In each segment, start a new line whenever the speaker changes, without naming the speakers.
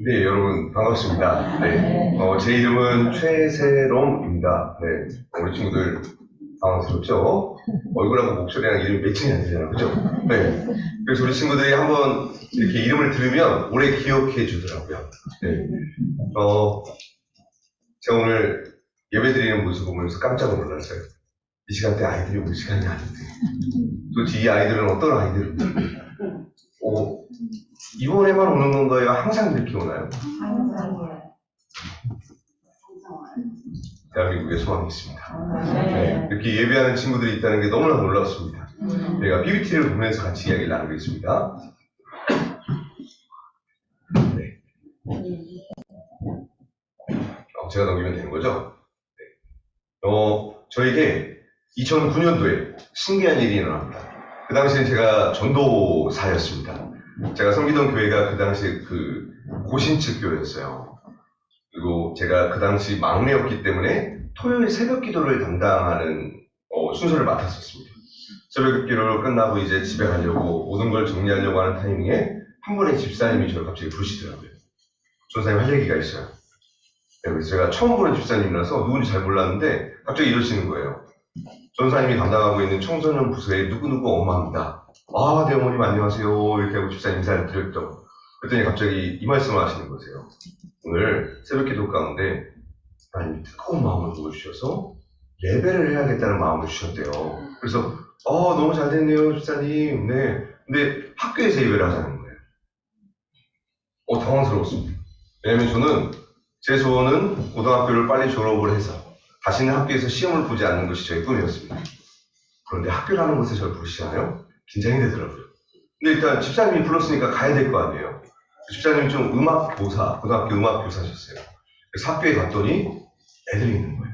네, 여러분 반갑습니다. 네, 제 이름은 최세롬입니다. 네, 우리 친구들 당황스럽죠? 얼굴하고 목소리랑 이름이 매칭이 안 되잖아요, 그죠? 네, 그래서 우리 친구들이 한번 이렇게 이름을 들으면 오래 기억해 주더라고요. 네, 제가 오늘 예배 드리는 모습을 보면서 깜짝 놀랐어요. 이 시간대 아이들이 올 시간이 아닌데 도대체 이 아이들은 어떤 아이들인지 이번에만 오는 건가요? 항상 이렇게 오나요?
항상이요.
대한민국에 소망이 있습니다. 네, 이렇게 예배하는 친구들이 있다는 게 너무나 놀랍습니다. 저희가 PPT를 보면서 같이 이야기를 나누겠습니다. 네. 제가 넘기면 되는 거죠? 네. 저에게 2009년도에 신기한 일이 일어납니다. 그 당시엔 제가 전도사였습니다. 제가 섬기던 교회가 그 당시에 그 고신측 교회였어요. 그리고 제가 그 당시 막내였기 때문에 토요일 새벽 기도를 담당하는 순서를 맡았었습니다. 새벽 기도를 끝나고 이제 집에 가려고 모든 걸 정리하려고 하는 타이밍에 한 분의 집사님이 저를 갑자기 부르시더라고요. 전사님 할 얘기가 있어요. 네, 그래서 제가 처음 보는 집사님이라서 누군지 잘 몰랐는데 갑자기 이러시는 거예요. 전사님이 담당하고 있는 청소년 부서의 누구누구 엄마입니다. 아, 네, 어머님 안녕하세요. 이렇게 하고 집사님 인사를 드렸죠. 그랬더니 갑자기 이 말씀을 하시는 거세요. 오늘 새벽 기도 가운데 하나님이 뜨거운 마음을 보여주셔서 예배를 해야겠다는 마음을 주셨대요. 그래서 너무 잘 됐네요, 집사님. 네. 근데 학교에서 예배를 하자는 거예요. 당황스러웠습니다. 왜냐면 저는 제 소원은 고등학교를 빨리 졸업을 해서 다시는 학교에서 시험을 보지 않는 것이 저의 꿈이었습니다. 그런데 학교라는 곳에 저를 부르시잖아요. 긴장이 되더라고요. 근데 일단 집사님이 불렀으니까 가야 될 거 아니에요. 집사님이 좀 음악교사, 고등학교 음악교사셨어요. 그래서 학교에 갔더니 애들이 있는 거예요.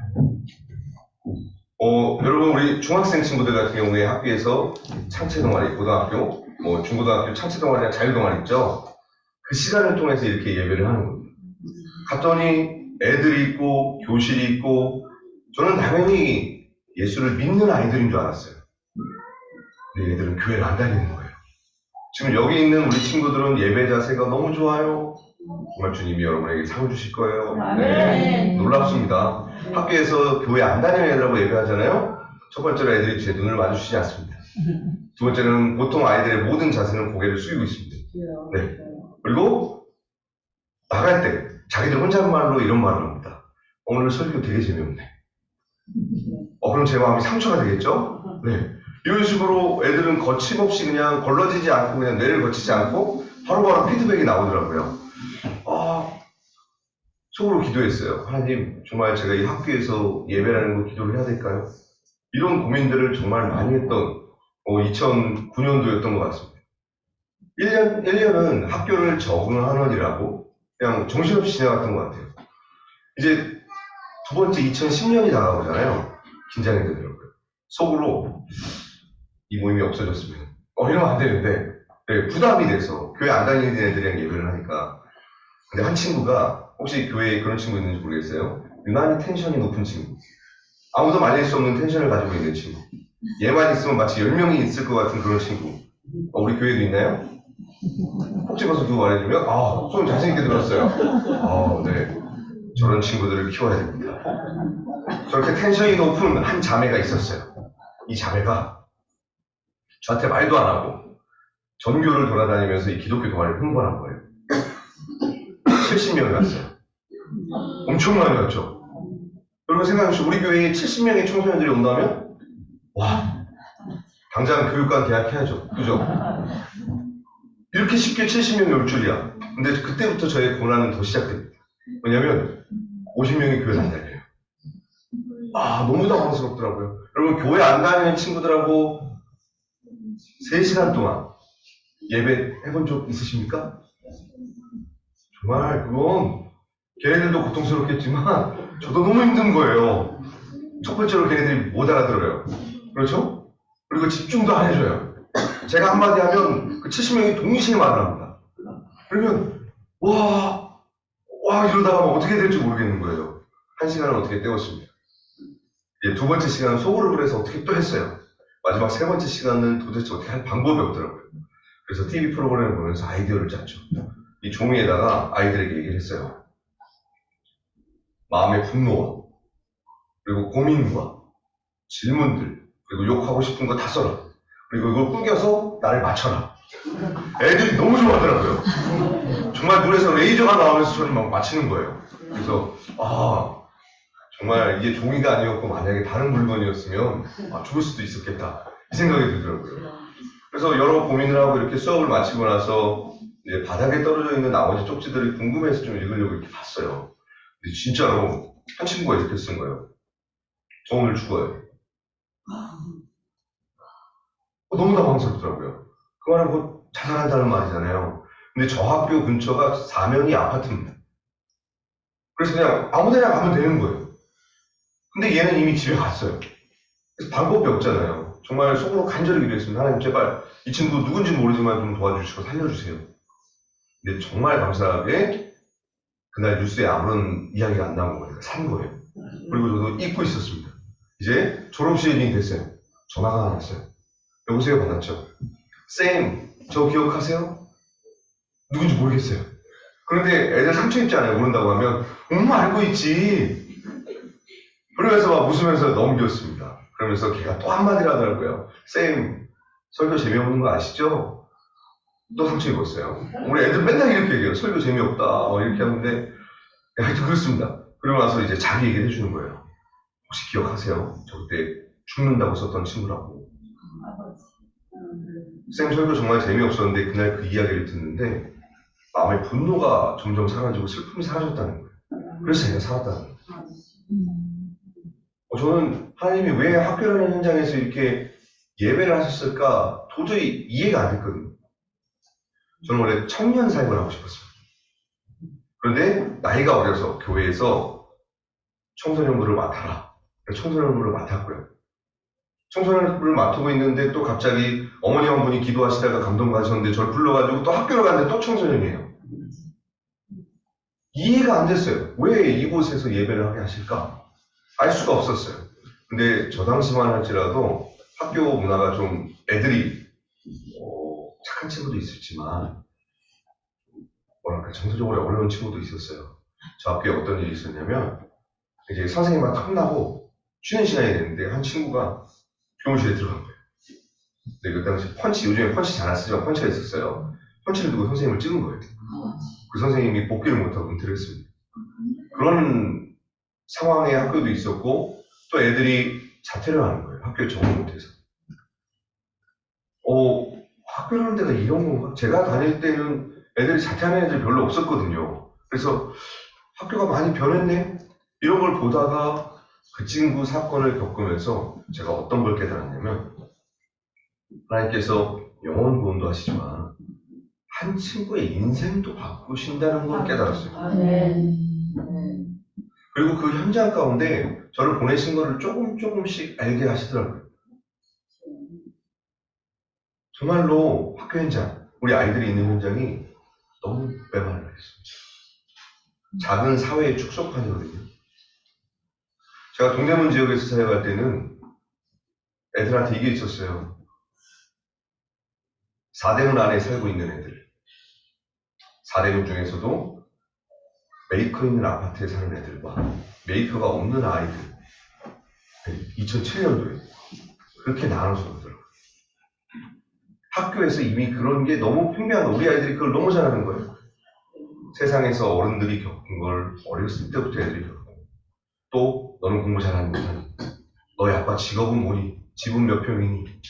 여러분 우리 중학생 친구들 같은 경우에 학교에서 창체 동아리, 고등학교, 중고등학교 창체 동아리나 자유 동아리 있죠. 그 시간을 통해서 이렇게 예배를 하는 겁니다. 갔더니 애들이 있고 교실이 있고 저는 당연히 예수를 믿는 아이들인 줄 알았어요. 근데 얘들은 교회를 안 다니는 거예요. 지금 여기 있는 우리 친구들은 예배 자세가 너무 좋아요. 정말 주님이 여러분에게 상을 주실 거예요. 네, 놀랍습니다. 학교에서 교회 안 다니는 애들하고 예배하잖아요. 첫 번째로 애들이 제 눈을 마주치지 않습니다. 두 번째는 보통 아이들의 모든 자세는 고개를 숙이고 있습니다. 네. 그리고 나갈 때 자기들 혼잣말로 이런 말을 합니다. 오늘 설교 되게 재미없네. 그럼 제 마음이 상처가 되겠죠? 네. 이런 식으로 애들은 거침없이 그냥 걸러지지 않고 그냥 뇌를 거치지 않고 바로바로 피드백이 나오더라고요. 속으로 기도했어요. 하나님, 정말 제가 이 학교에서 예배라는 거 기도를 해야 될까요? 이런 고민들을 정말 많이 했던 2009년도였던 것 같습니다. 1년은 학교를 적응하느라고 그냥 정신없이 지나갔던 것 같아요. 이제 두 번째 2010년이 다가오잖아요. 긴장이 되더라고요. 속으로 이 모임이 없어졌으면 이러면 안 되는데 네, 부담이 돼서 교회 안 다니는 애들이랑 예배를 하니까. 근데 한 친구가 혹시 교회에 그런 친구 있는지 모르겠어요. 유난히 텐션이 높은 친구. 아무도 말릴 수 없는 텐션을 가지고 있는 친구. 얘만 있으면 마치 10명이 있을 것 같은 그런 친구. 우리 교회도 있나요? 콕 집어서 누구 말해주면 손 자신있게 들었어요. 네. 저런 친구들을 키워야 됩니다. 저렇게 텐션이 높은 한 자매가 있었어요. 이 자매가 저한테 말도 안 하고 전교를 돌아다니면서 이 기독교 동아리를 흥분한 거예요. 70명이 왔어요. 엄청 많이 왔죠. 여러분 생각해보시죠. 우리 교회에 70명의 청소년들이 온다면 당장 교육관 계약해야죠. 그죠? 이렇게 쉽게 70명이 올 줄이야. 근데 그때부터 저의 고난은 더 시작됩니다. 왜냐면 50명이 교회를 안 다녀요. 너무 당황스럽더라고요. 여러분 교회 안 다니는 친구들하고 3시간 동안 예배 해본 적 있으십니까? 정말 그건 걔네들도 고통스럽겠지만 저도 너무 힘든 거예요. 첫 번째로 걔네들이 못 알아들어요. 그렇죠? 그리고 집중도 안 해줘요. 제가 한마디 하면 그 70명이 동시에 말을 합니다. 그러면 이러다가 어떻게 될지 모르겠는 거예요. 한 시간을 어떻게 때웠습니다. 두 번째 시간은 속으로 그래서 어떻게 또 했어요. 마지막 세 번째 시간은 도대체 어떻게 할 방법이 없더라고요. 그래서 TV 프로그램을 보면서 아이디어를 짰죠. 이 종이에다가 아이들에게 얘기를 했어요. 마음의 분노와 그리고 고민과 질문들 그리고 욕하고 싶은 거 다 써라. 그리고 이걸 꾸겨서 나를 맞춰라. 애들이 너무 좋아하더라고요. 정말 눈에서 레이저가 나오면서 저를 막 맞히는 거예요. 그래서 정말 이게 종이가 아니었고 만약에 다른 물건이었으면 죽을 수도 있었겠다 이 생각이 들더라고요. 그래서 여러 고민을 하고 이렇게 수업을 마치고 나서 이제 바닥에 떨어져 있는 나머지 쪽지들이 궁금해서 좀 읽으려고 이렇게 봤어요. 근데 진짜로 한 친구가 이렇게 쓴 거예요. 저 오늘 죽어요. 너무 당황스럽더라고요. 그 말은 뭐 자살한다는 말이잖아요. 근데 저 학교 근처가 4면이 아파트입니다. 그래서 그냥 아무데나 가면 되는 거예요. 근데 얘는 이미 집에 갔어요. 그래서 방법이 없잖아요. 정말 속으로 간절히 기도했습니다. 하나님 제발 이 친구 누군지 모르지만 좀 도와주시고 살려주세요. 근데 정말 감사하게 그날 뉴스에 아무런 이야기가 안 나온 거예요. 산 거예요. 그리고 저도 잊고 있었습니다. 이제 졸업 시즌이 됐어요. 전화가 하나 왔어요. 여보세요 받았죠. 쌤, 저 기억하세요? 누군지 모르겠어요. 그런데 애들 상처 입지 않아요. 모른다고 하면 알고 있지. 그러면서 막 웃으면서 넘겼습니다. 그러면서 걔가 또 한마디를 하더라고요. 쌤, 설교 재미없는 거 아시죠? 또 상처 입었어요. 우리 애들 맨날 이렇게 얘기해요. 설교 재미없다. 이렇게 하는데 하여튼 그렇습니다. 그러고 나서 이제 자기 얘기를 해주는 거예요. 혹시 기억하세요? 저 그때 죽는다고 썼던 친구라고. 쌤 설교 정말 재미없었는데 그날 그 이야기를 듣는데 마음의 분노가 점점 사라지고 슬픔이 사라졌다는 거예요. 그래서 제가 살았다는 거예요. 저는 하나님이 왜 학교라는 현장에서 이렇게 예배를 하셨을까 도저히 이해가 안 됐거든요. 저는 원래 청년 사역을 하고 싶었어요. 그런데 나이가 어려서 교회에서 청소년부를 맡아라. 청소년부를 맡았고요. 청소년부를 맡고 있는데 또 갑자기 어머니 한 분이 기도하시다가 감동받으셨는데 저를 불러가지고 또 학교를 갔는데 또 청소년이에요. 이해가 안 됐어요. 왜 이곳에서 예배를 하게 하실까? 알 수가 없었어요. 근데 저 당시만 할지라도 학교 문화가 좀 애들이 착한 친구도 있었지만 뭐랄까 정서적으로 어려운 친구도 있었어요. 저 학교에 어떤 일이 있었냐면 이제 선생님한테 혼나고 쉬는 시간이 됐는데 한 친구가 교무실에 들어간 거예요. 근데 그 당시 펀치, 요즘에 펀치 잘 안 쓰지만 펀치가 있었어요. 펀치를 두고 선생님을 찍은 거예요. 그 선생님이 복귀를 못하고 은퇴를 했습니다. 그런 상황의 학교도 있었고 또 애들이 자퇴를 하는 거예요. 학교에 적응 못해서. 학교라는 데가 이런 건가? 제가 다닐 때는 애들이 자퇴하는 애들 별로 없었거든요. 그래서 학교가 많이 변했네? 이런 걸 보다가 그 친구 사건을 겪으면서 제가 어떤 걸 깨달았냐면 하나님께서 영혼 구원도 하시지만 한 친구의 인생도 바꾸신다는 걸 깨달았어요. 그리고 그 현장 가운데 저를 보내신 거를 조금씩 알게 하시더라고요. 정말로 학교 현장, 우리 아이들이 있는 현장이 너무 메말라 있습니다. 작은 사회의 축소판이거든요. 제가 동대문 지역에서 사역할 때는 애들한테 이게 있었어요. 4대문 안에 살고 있는 애들. 4대문 중에서도 메이커 있는 아파트에 사는 애들과 메이커가 없는 아이들. 2007년도에 그렇게 나눠서 오더라고요. 학교에서 이미 그런 게 너무 팽배한 거. 우리 아이들이 그걸 너무 잘하는 거예요. 세상에서 어른들이 겪은 걸 어렸을 때부터 애들이 겪고 또 너는 공부 잘하는 못하니 너희 아빠 직업은 뭐니? 집은 몇 평이니?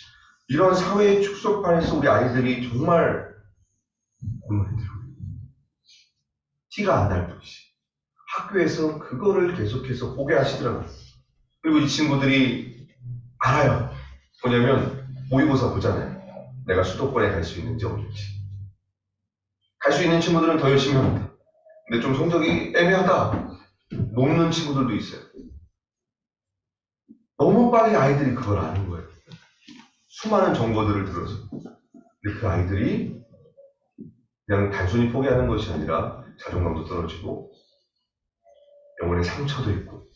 이런 사회의 축소판에서 우리 아이들이 정말 공부해들어요. 티가 안 날 뿐이지. 학교에서 그거를 계속해서 보게 하시더라고요. 그리고 이 친구들이 알아요. 뭐냐면 모의고사 보잖아요. 내가 수도권에 갈 수 있는지 없는지. 갈 수 있는 친구들은 더 열심히 합니다. 근데 좀 성적이 애매하다. 녹는 친구들도 있어요. 너무 빨리 아이들이 그걸 아는 거예요. 수많은 정보들을 들어서. 근데 그 아이들이 그냥 단순히 포기하는 것이 아니라 자존감도 떨어지고 영혼의 상처도 있고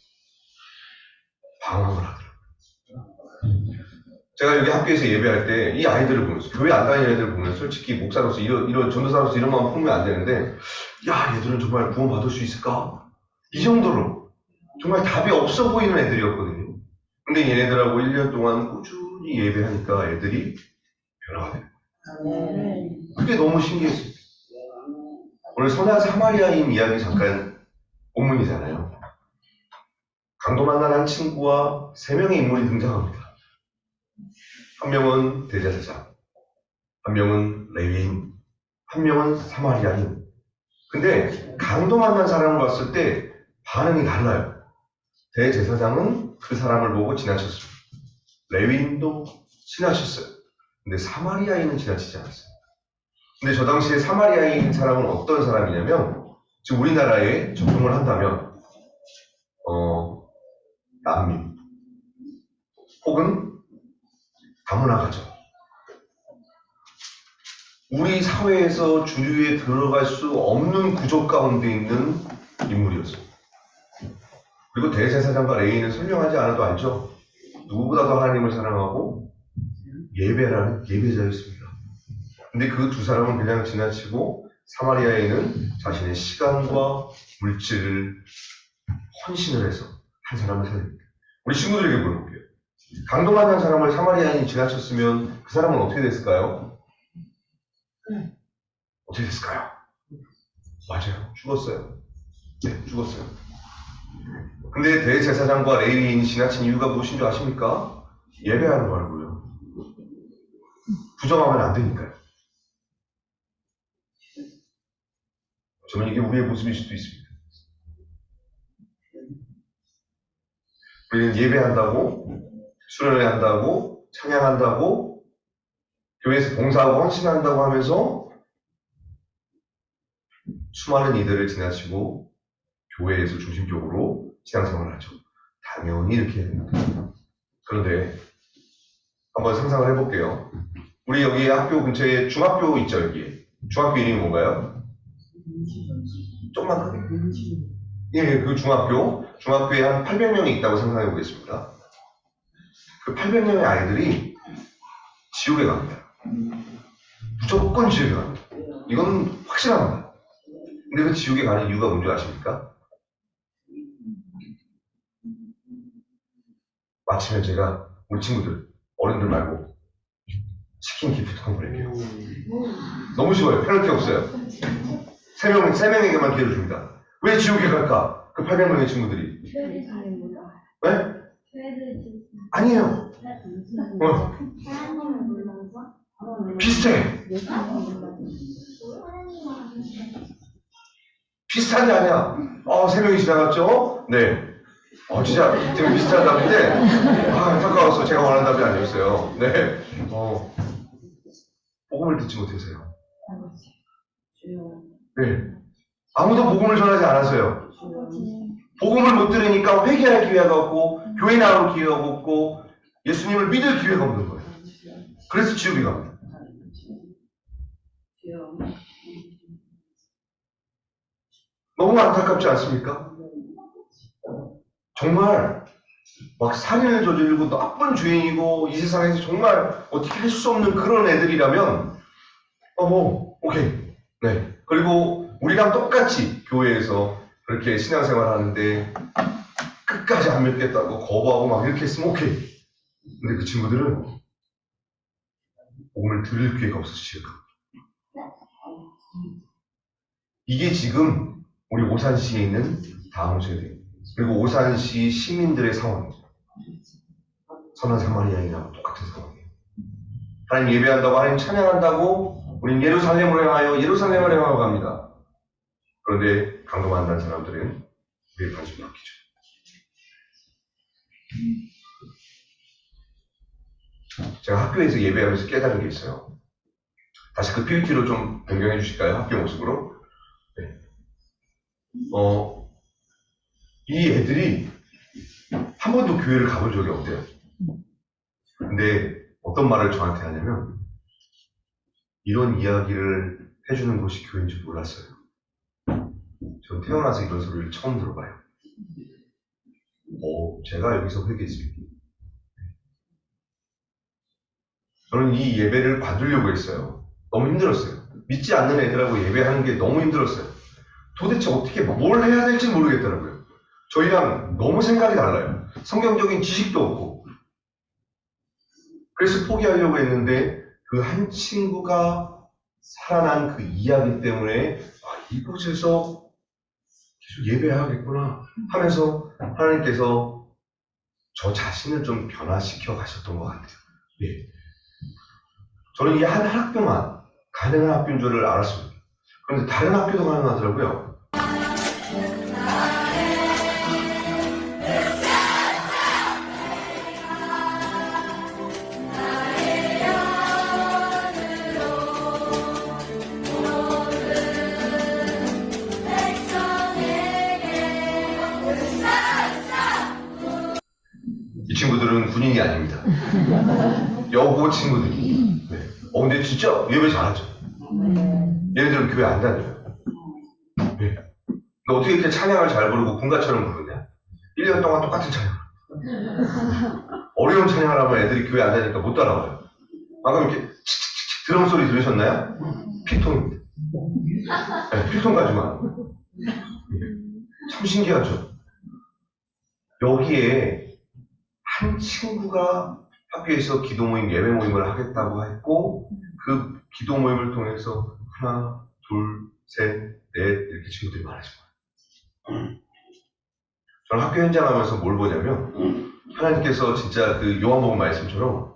방황을 하더라고요. 제가 여기 학교에서 예배할 때 이 아이들을 보면서, 교회 안 다니는 애들 보면서 솔직히 목사로서, 이런 전도사로서 이런 마음 품으면 안 되는데, 야, 얘들은 정말 구원 받을 수 있을까? 이 정도로 정말 답이 없어 보이는 애들이었거든요. 근데 얘네들하고 1년 동안 꾸준히 예배하니까 애들이 변화가 돼요. 그게 너무 신기했어요. 오늘 선한 사마리아인 이야기 잠깐 본문이잖아요. 강도 만난 한 친구와 3명의 인물이 등장합니다. 한 명은 대제사장, 한 명은 레위인, 한 명은 사마리아인. 근데 강도 만난 사람을 봤을 때 반응이 달라요. 대제사장은 그 사람을 보고 지나쳤습니다. 레위인도 지나쳤어요. 근데 사마리아인은 지나치지 않았어요. 근데 저 당시에 사마리아인 사람은 어떤 사람이냐면, 지금 우리나라에 적용을 한다면 난민 혹은 다문화 가정, 우리 사회에서 주류에 들어갈 수 없는 구조 가운데 있는 인물이었어요. 그리고 대제사장과 레위인은 설명하지 않아도 알죠. 누구보다도 하나님을 사랑하고 예배라는 예배자였습니다. 근데 그 두 사람은 그냥 지나치고 사마리아인은 자신의 시간과 물질을 헌신을 해서 한 사람을 살립니다. 우리 친구들에게 물어볼게요. 강도 만난 사람을 사마리아인이 지나쳤으면 그 사람은 어떻게 됐을까요? 어떻게 됐을까요? 맞아요. 죽었어요. 네, 죽었어요. 근데 대제사장과 레위인이 지나친 이유가 무엇인 줄 아십니까? 예배하는 말고요. 부정하면 안 되니까요. 저는 이게 우리의 모습일 수도 있습니다. 우리는 예배한다고, 수련회 한다고, 찬양한다고, 교회에서 봉사하고 헌신한다고 하면서 수많은 이들을 지나치고 교회에서 중심적으로 신앙생활을 하죠. 당연히 이렇게 해야 됩니다. 그런데 한번 상상을 해볼게요. 우리 여기 학교 근처에 중학교 있죠, 여기. 중학교 이름이 뭔가요? 조금만 크게. 예, 그 중학교에 한 800명이 있다고 상상해 보겠습니다. 그 800명의 아이들이 지옥에 갑니다. 무조건 지옥에 갑니다. 이건 확실합니다. 근데 그 지옥에 가는 이유가 뭔지 아십니까? 마치면 제가 우리 친구들, 어른들 말고 치킨 기프트콘 보낼게요. 너무 쉬워요. 페널티 없어요. 세 명에게만 기회를 줍니다. 왜 지옥에 갈까? 그 800명의 친구들이. 네? 아니에요. 비슷해. 비슷한지 아니야. 세 명이 지나갔죠? 네. 진짜 되게 비슷한 답인데, 안타까웠어. 제가 원하는 답이 아니었어요. 네. 복음을 듣지 못해서요. 네. 아무도 복음을 전하지 않았어요. 복음을 못 들으니까 회개할 기회가 없고, 교회 나올 기회가 없고, 예수님을 믿을 기회가 없는 거예요. 그래서 지옥에 갑니다. 너무 안타깝지 않습니까? 정말 막 살인을 저지르고 나쁜 주인이고 이 세상에서 정말 어떻게 할 수 없는 그런 애들이라면 오케이. 네. 그리고 우리랑 똑같이 교회에서 그렇게 신앙생활 하는데 끝까지 안 믿겠다고 거부하고 막 이렇게 했으면 오케이. 근데 그 친구들은 복음을 들을 기회가 없었어요. 이게 지금 우리 오산시에 있는 다음 세대, 그리고 오산시 시민들의 상황이죠. 선한 사마리아인하고 똑같은 상황이에요. 하나님 예배한다고, 하나님 찬양한다고, 우린 예루살렘을 향하여 갑니다. 그런데 강도 만난 사람들은 우리의 관심을 바뀌죠. 제가 학교에서 예배하면서 깨달은 게 있어요. 다시 그 PPT로 좀 변경해 주실까요? 학교 모습으로. 네. 이 애들이 한 번도 교회를 가본 적이 없대요. 근데 어떤 말을 저한테 하냐면, 이런 이야기를 해주는 곳이 교회인 줄 몰랐어요. 전 태어나서 이런 소리를 처음 들어봐요. 제가 여기서 회개지. 저는 이 예배를 관두려고 했어요. 너무 힘들었어요. 믿지 않는 애들하고 예배하는 게 너무 힘들었어요. 도대체 어떻게 뭘 해야 될지 모르겠더라고요. 저희랑 너무 생각이 달라요. 성경적인 지식도 없고. 그래서 포기하려고 했는데 그 한 친구가 살아난 그 이야기 때문에 이곳에서 계속 예배해야겠구나 하면서 하나님께서 저 자신을 좀 변화시켜 가셨던 것 같아요. 예. 저는 이 한 학교만 가능한 학교인 줄 알았습니다. 그런데 다른 학교도 가능하더라고요. 이 친구들은 군인이 아닙니다. 여고 친구들이. 네. 근데 진짜 예배 잘하죠. 얘네들은 교회 안 다녀요. 네. 너 어떻게 이렇게 찬양을 잘 부르고 군가처럼 부르냐? 1년 동안 똑같은 찬양. 어려운 찬양을 하면 애들이 교회 안 다니니까 못 따라와요. 방금 이렇게 칙칙칙 드럼 소리 들으셨나요? 피통입니다. 네, 피통 가지고 참 신기하죠. 여기에 한 친구가 학교에서 기도 모임, 예배 모임을 하겠다고 했고, 그 기도 모임을 통해서 하나, 둘, 셋, 넷 이렇게 친구들이 많아진 거예요. 저는 학교 현장 하면서 뭘 보냐면 하나님께서 진짜 그 요한복음 말씀처럼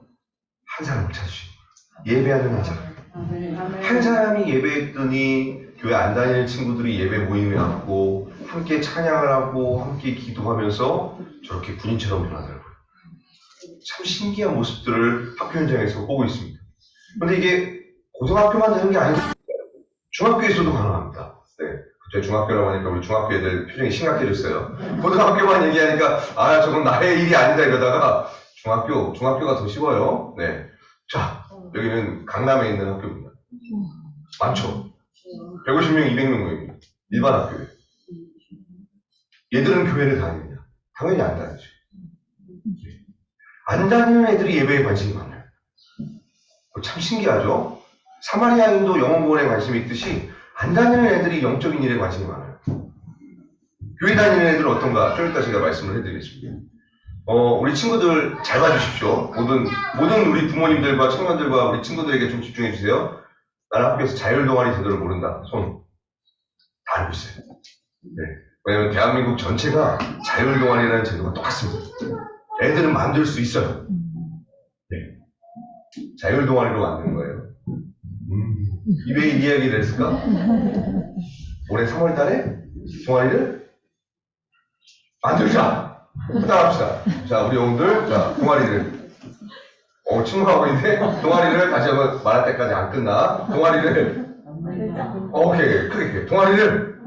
한 사람을 찾으시는 거예요. 예배하는 한 사람. 한 사람이 예배했더니 교회 안 다니는 친구들이 예배 모임에 왔고 함께 찬양을 하고 함께 기도하면서 저렇게 군인처럼 변하더라고요. 참 신기한 모습들을 학교 현장에서 보고 있습니다. 그런데 이게 고등학교만 되는 게 아니고 중학교에서도 가능합니다. 네, 그때 중학교라고 하니까 우리 중학교 애들 표정이 심각해졌어요. 고등학교만 얘기하니까 저건 나의 일이 아니다 이러다가 중학교가 더 쉬워요. 네, 자 여기는 강남에 있는 학교입니다. 많죠. 150명, 200명 모입니다. 일반 학교에. 얘들은 교회를 다니느냐? 당연히 안 다니죠. 안 다니는 애들이 예배에 관심이 많아요. 참 신기하죠? 사마리아인도 영혼구원에 관심이 있듯이 안 다니는 애들이 영적인 일에 관심이 많아요. 교회 다니는 애들은 어떤가? 좀 이따 제가 말씀을 해드리겠습니다. 우리 친구들 잘 봐주십시오. 모든 우리 부모님들과 청년들과 우리 친구들에게 좀 집중해 주세요. 나는 학교에서 자율동아리 제도를 모른다. 손. 다 알고 있어요. 네. 왜냐면 대한민국 전체가 자율동아리라는 제도가 똑같습니다. 애들은 만들 수 있어요. 네. 자율동아리로 만드는 거예요. 왜 이 이야기를 했을까? 올해 3월 달에 동아리를 만들자! 따라합시다. 자, 우리 영웅들, 자, 동아리를. 친구하고 있는데, 동아리를 다시 한번 말할 때까지 안 끝나. 동아리를. 오케이, 크게. 동아리를.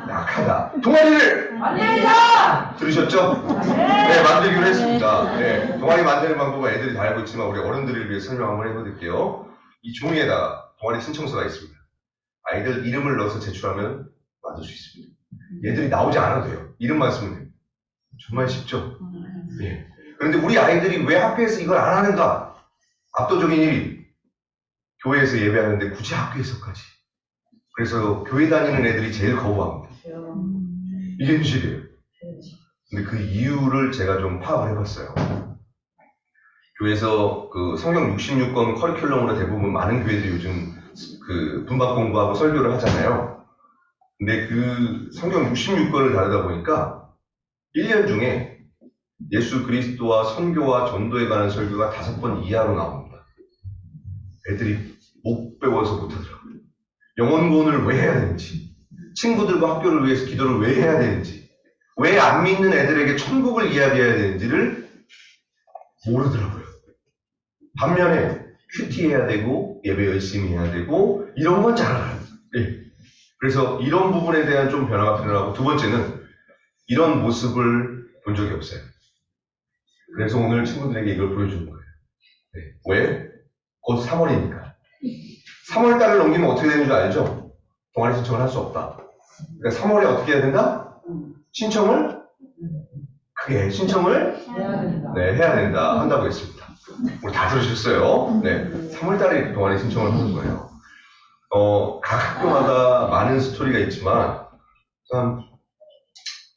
약하다. 동아리를!
만들자!
들으셨죠? 네, 만들기로 했습니다. 네, 동아리 만드는 방법은 애들이 다 알고 있지만 우리 어른들을 위해 설명 한번 해드릴게요. 이 종이에다가 동아리 신청서가 있습니다. 아이들 이름을 넣어서 제출하면 만들 수 있습니다. 얘들이 나오지 않아도 돼요. 이름만 쓰면 돼요. 정말 쉽죠? 네. 그런데 우리 아이들이 왜 학교에서 이걸 안 하는가? 압도적인 1위. 교회에서 예배하는데 굳이 학교에서까지. 그래서 교회 다니는 애들이 제일 거부합니다. 이게 현실이에요. 근데 그 이유를 제가 좀 파악을 해봤어요. 교회에서 그 성경 66권 커리큘럼으로 대부분 많은 교회들이 요즘 그 분박 공부하고 설교를 하잖아요. 근데 그 성경 66권을 다루다 보니까 1년 중에 예수 그리스도와 선교와 전도에 관한 설교가 5번 이하로 나옵니다. 애들이 못 배워서 못하더라고요. 영혼구원을 왜 해야 되는지, 친구들과 학교를 위해서 기도를 왜 해야 되는지, 왜 안 믿는 애들에게 천국을 이야기해야 되는지를 모르더라고요. 반면에 큐티해야 되고 예배 열심히 해야 되고 이런 건 잘 알아요. 네. 그래서 이런 부분에 대한 좀 변화가 필요하고, 두 번째는 이런 모습을 본 적이 없어요. 그래서 오늘 친구들에게 이걸 보여주는 거예요. 네. 왜? 곧 3월이니까. 3월달을 넘기면 어떻게 되는 줄 알죠? 동아리 신청을 할 수 없다. 그러니까 3월에 어떻게 해야 된다? 신청을? 크게 신청을?
해야 된다.
네, 해야 된다. 한다고 했습니다. 우리 다 들으셨어요? 네. 3월달에 동아리 신청을 하는 거예요. 각 학교마다 많은 스토리가 있지만, 참,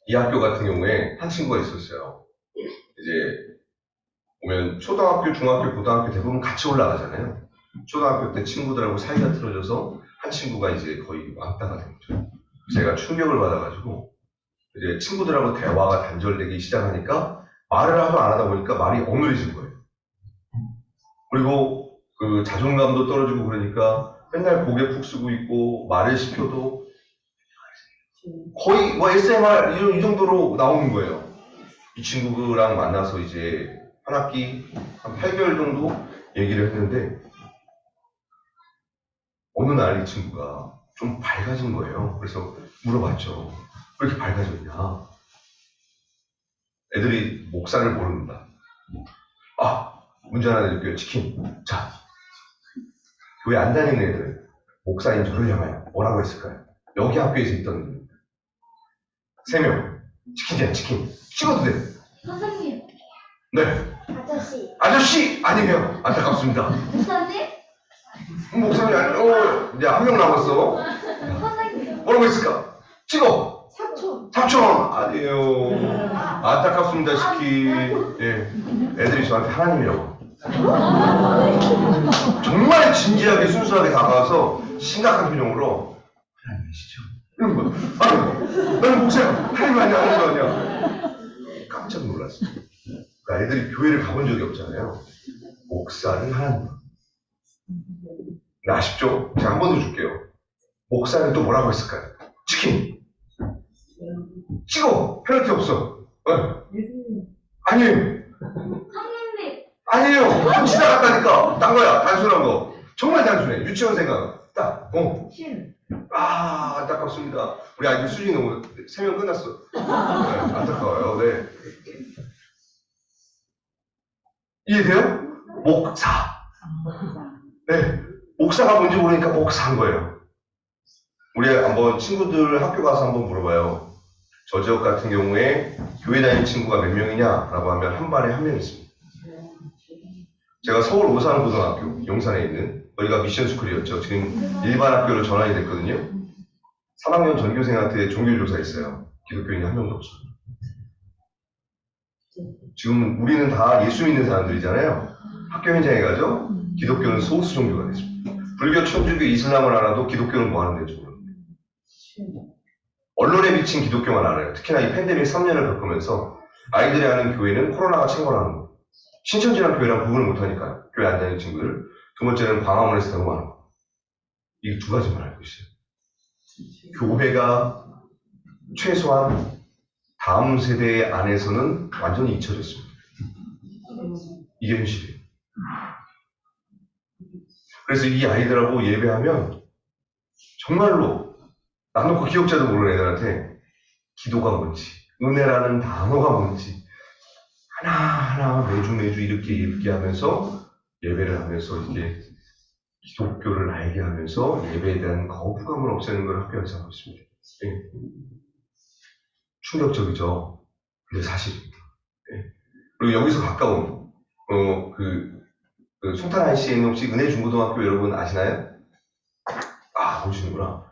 이 학교 같은 경우에 한 친구가 있었어요. 이제, 보면 초등학교, 중학교, 고등학교 대부분 같이 올라가잖아요. 초등학교 때 친구들하고 사이가 틀어져서 한 친구가 이제 거의 왕따가 된 거죠. 제가 충격을 받아가지고, 이제 친구들하고 대화가 단절되기 시작하니까 말을 하도 안 하다 보니까 말이 어눌해진 거예요. 그리고 그 자존감도 떨어지고 그러니까 맨날 고개 푹 쓰고 있고 말을 시켜도 거의 뭐 SMR 이 정도로 나오는 거예요. 이 친구랑 만나서 이제 한 학기 한 8개월 정도 얘기를 했는데 어느 날 이 친구가 좀 밝아진 거예요. 그래서 물어봤죠. 왜 이렇게 밝아졌냐? 애들이 목사를 모릅니다. 문제 하나 드릴게요. 치킨. 자, 교회 안 다니는 애들, 목사인 저를 향하여 뭐라고 했을까요? 여기 학교에서 있던 애들. 3명. 치킨이야, 치킨. 찍어도 돼.
선생님.
네.
아저씨.
아저씨! 아니면, 안타깝습니다.
목사님?
목사님, 이제 한 명 남았어.
선생님.
뭐라고 했을까? 찍어!
삼촌.
삼촌! 아니에요. 안타깝습니다, 치킨. 예. 애들이 저한테 하나님이라고. 정말 진지하게 순수하게 다가와서 심각한 표정으로 하나님이시죠? 이런 거야. 아니, 나는 목사야. 하나님 아니야, 하나님 아니야. 깜짝 놀랐어요. 그러니까 애들이 교회를 가본 적이 없잖아요. 목사는 하나님. 아쉽죠? 제가 한 번 더 줄게요. 목사는 또 뭐라고 했을까요? 치킨. 찍어. 페널티 없어. 아니에요.
선생님.
아니에요. 지나갔다니까. 딴 거야. 단순한 거. 정말 단순해. 유치원 생각. 딱. 안타깝습니다. 우리 아이들 수준이 너무 3명 끝났어. 네, 안타까워요. 네. 이해돼요? 목사. 네. 목사가 뭔지 모르니까 목사한 거예요. 우리 한번 친구들 학교 가서 한번 물어봐요. 저 지역 같은 경우에 교회 다니는 친구가 몇 명이냐라고 하면 한 반에 1명 있습니다. 제가 서울 오산고등학교 용산에 있는 여기가 미션스쿨이었죠. 지금 일반 학교로 전환이 됐거든요. 3학년 전교생한테 종교조사 했어요. 기독교인이 한 명도 없어요. 지금 우리는 다 예수 믿는 사람들이잖아요. 학교 현장에 가죠. 기독교는 소수 종교가 됐습니다. 불교, 천주교, 이슬람을 알아도 기독교는 뭐 하는 데지 모릅니다. 언론에 비친 기독교만 알아요. 특히나 이 팬데믹 3년을 겪으면서 아이들이 하는 교회는 코로나가 침몰하는 거. 신천지랑 교회랑 구분을 못하니까요. 교회 안 다니는 친구들. 두 번째는 광화문에서 대모하는 거. 이 두 가지만 알고 있어요. 교회가 최소한 다음 세대 안에서는 완전히 잊혀졌습니다. 이게 현실이에요. 그래서 이 아이들하고 예배하면 정말로 남 놓고 기억자도 모르는 애들한테 기도가 뭔지, 은혜라는 단어가 뭔지 하나하나 매주 이렇게 얘기하면서 예배를 하면서 이게 기독교를 알게 하면서 예배에 대한 거부감을 없애는 걸 학교에서 하고 있습니다. 네. 충격적이죠. 근데 사실입니다. 네. 그리고 여기서 가까운 송탄 ICN 혹시 은혜중고등학교 여러분 아시나요? 보시는구나.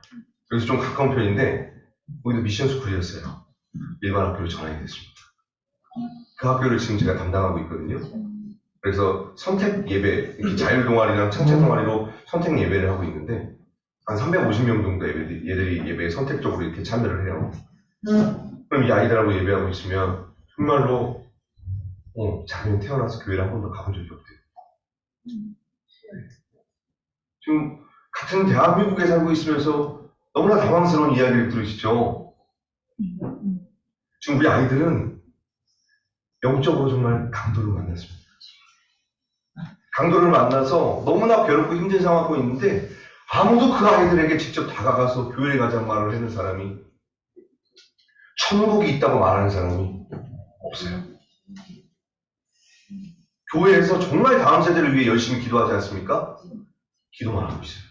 여기서 좀 가까운 편인데 거기도 미션스쿨이었어요. 일반 학교로 전환이 됐습니다. 그 학교를 지금 제가 담당하고 있거든요. 그래서 선택 예배, 이렇게 자율 동아리랑 창체 동아리로 선택 예배를 하고 있는데 한 350명 정도 얘들이 예배에 선택적으로 이렇게 참여를 해요. 그럼 이 아이들하고 예배하고 있으면 정말로 자기는 태어나서 교회를 한 번도 가본 적이 없대요. 지금 같은 대한민국에 살고 있으면서 너무나 당황스러운 이야기를 들으시죠? 지금 우리 아이들은 영적으로 정말 강도를 만났습니다. 강도를 만나서 너무나 괴롭고 힘든 상황하고 있는데 아무도 그 아이들에게 직접 다가가서 교회에 가자는 말을 하는 사람이 천국이 있다고 말하는 사람이 없어요. 교회에서 정말 다음 세대를 위해 열심히 기도하지 않습니까? 기도만 하고 있어요.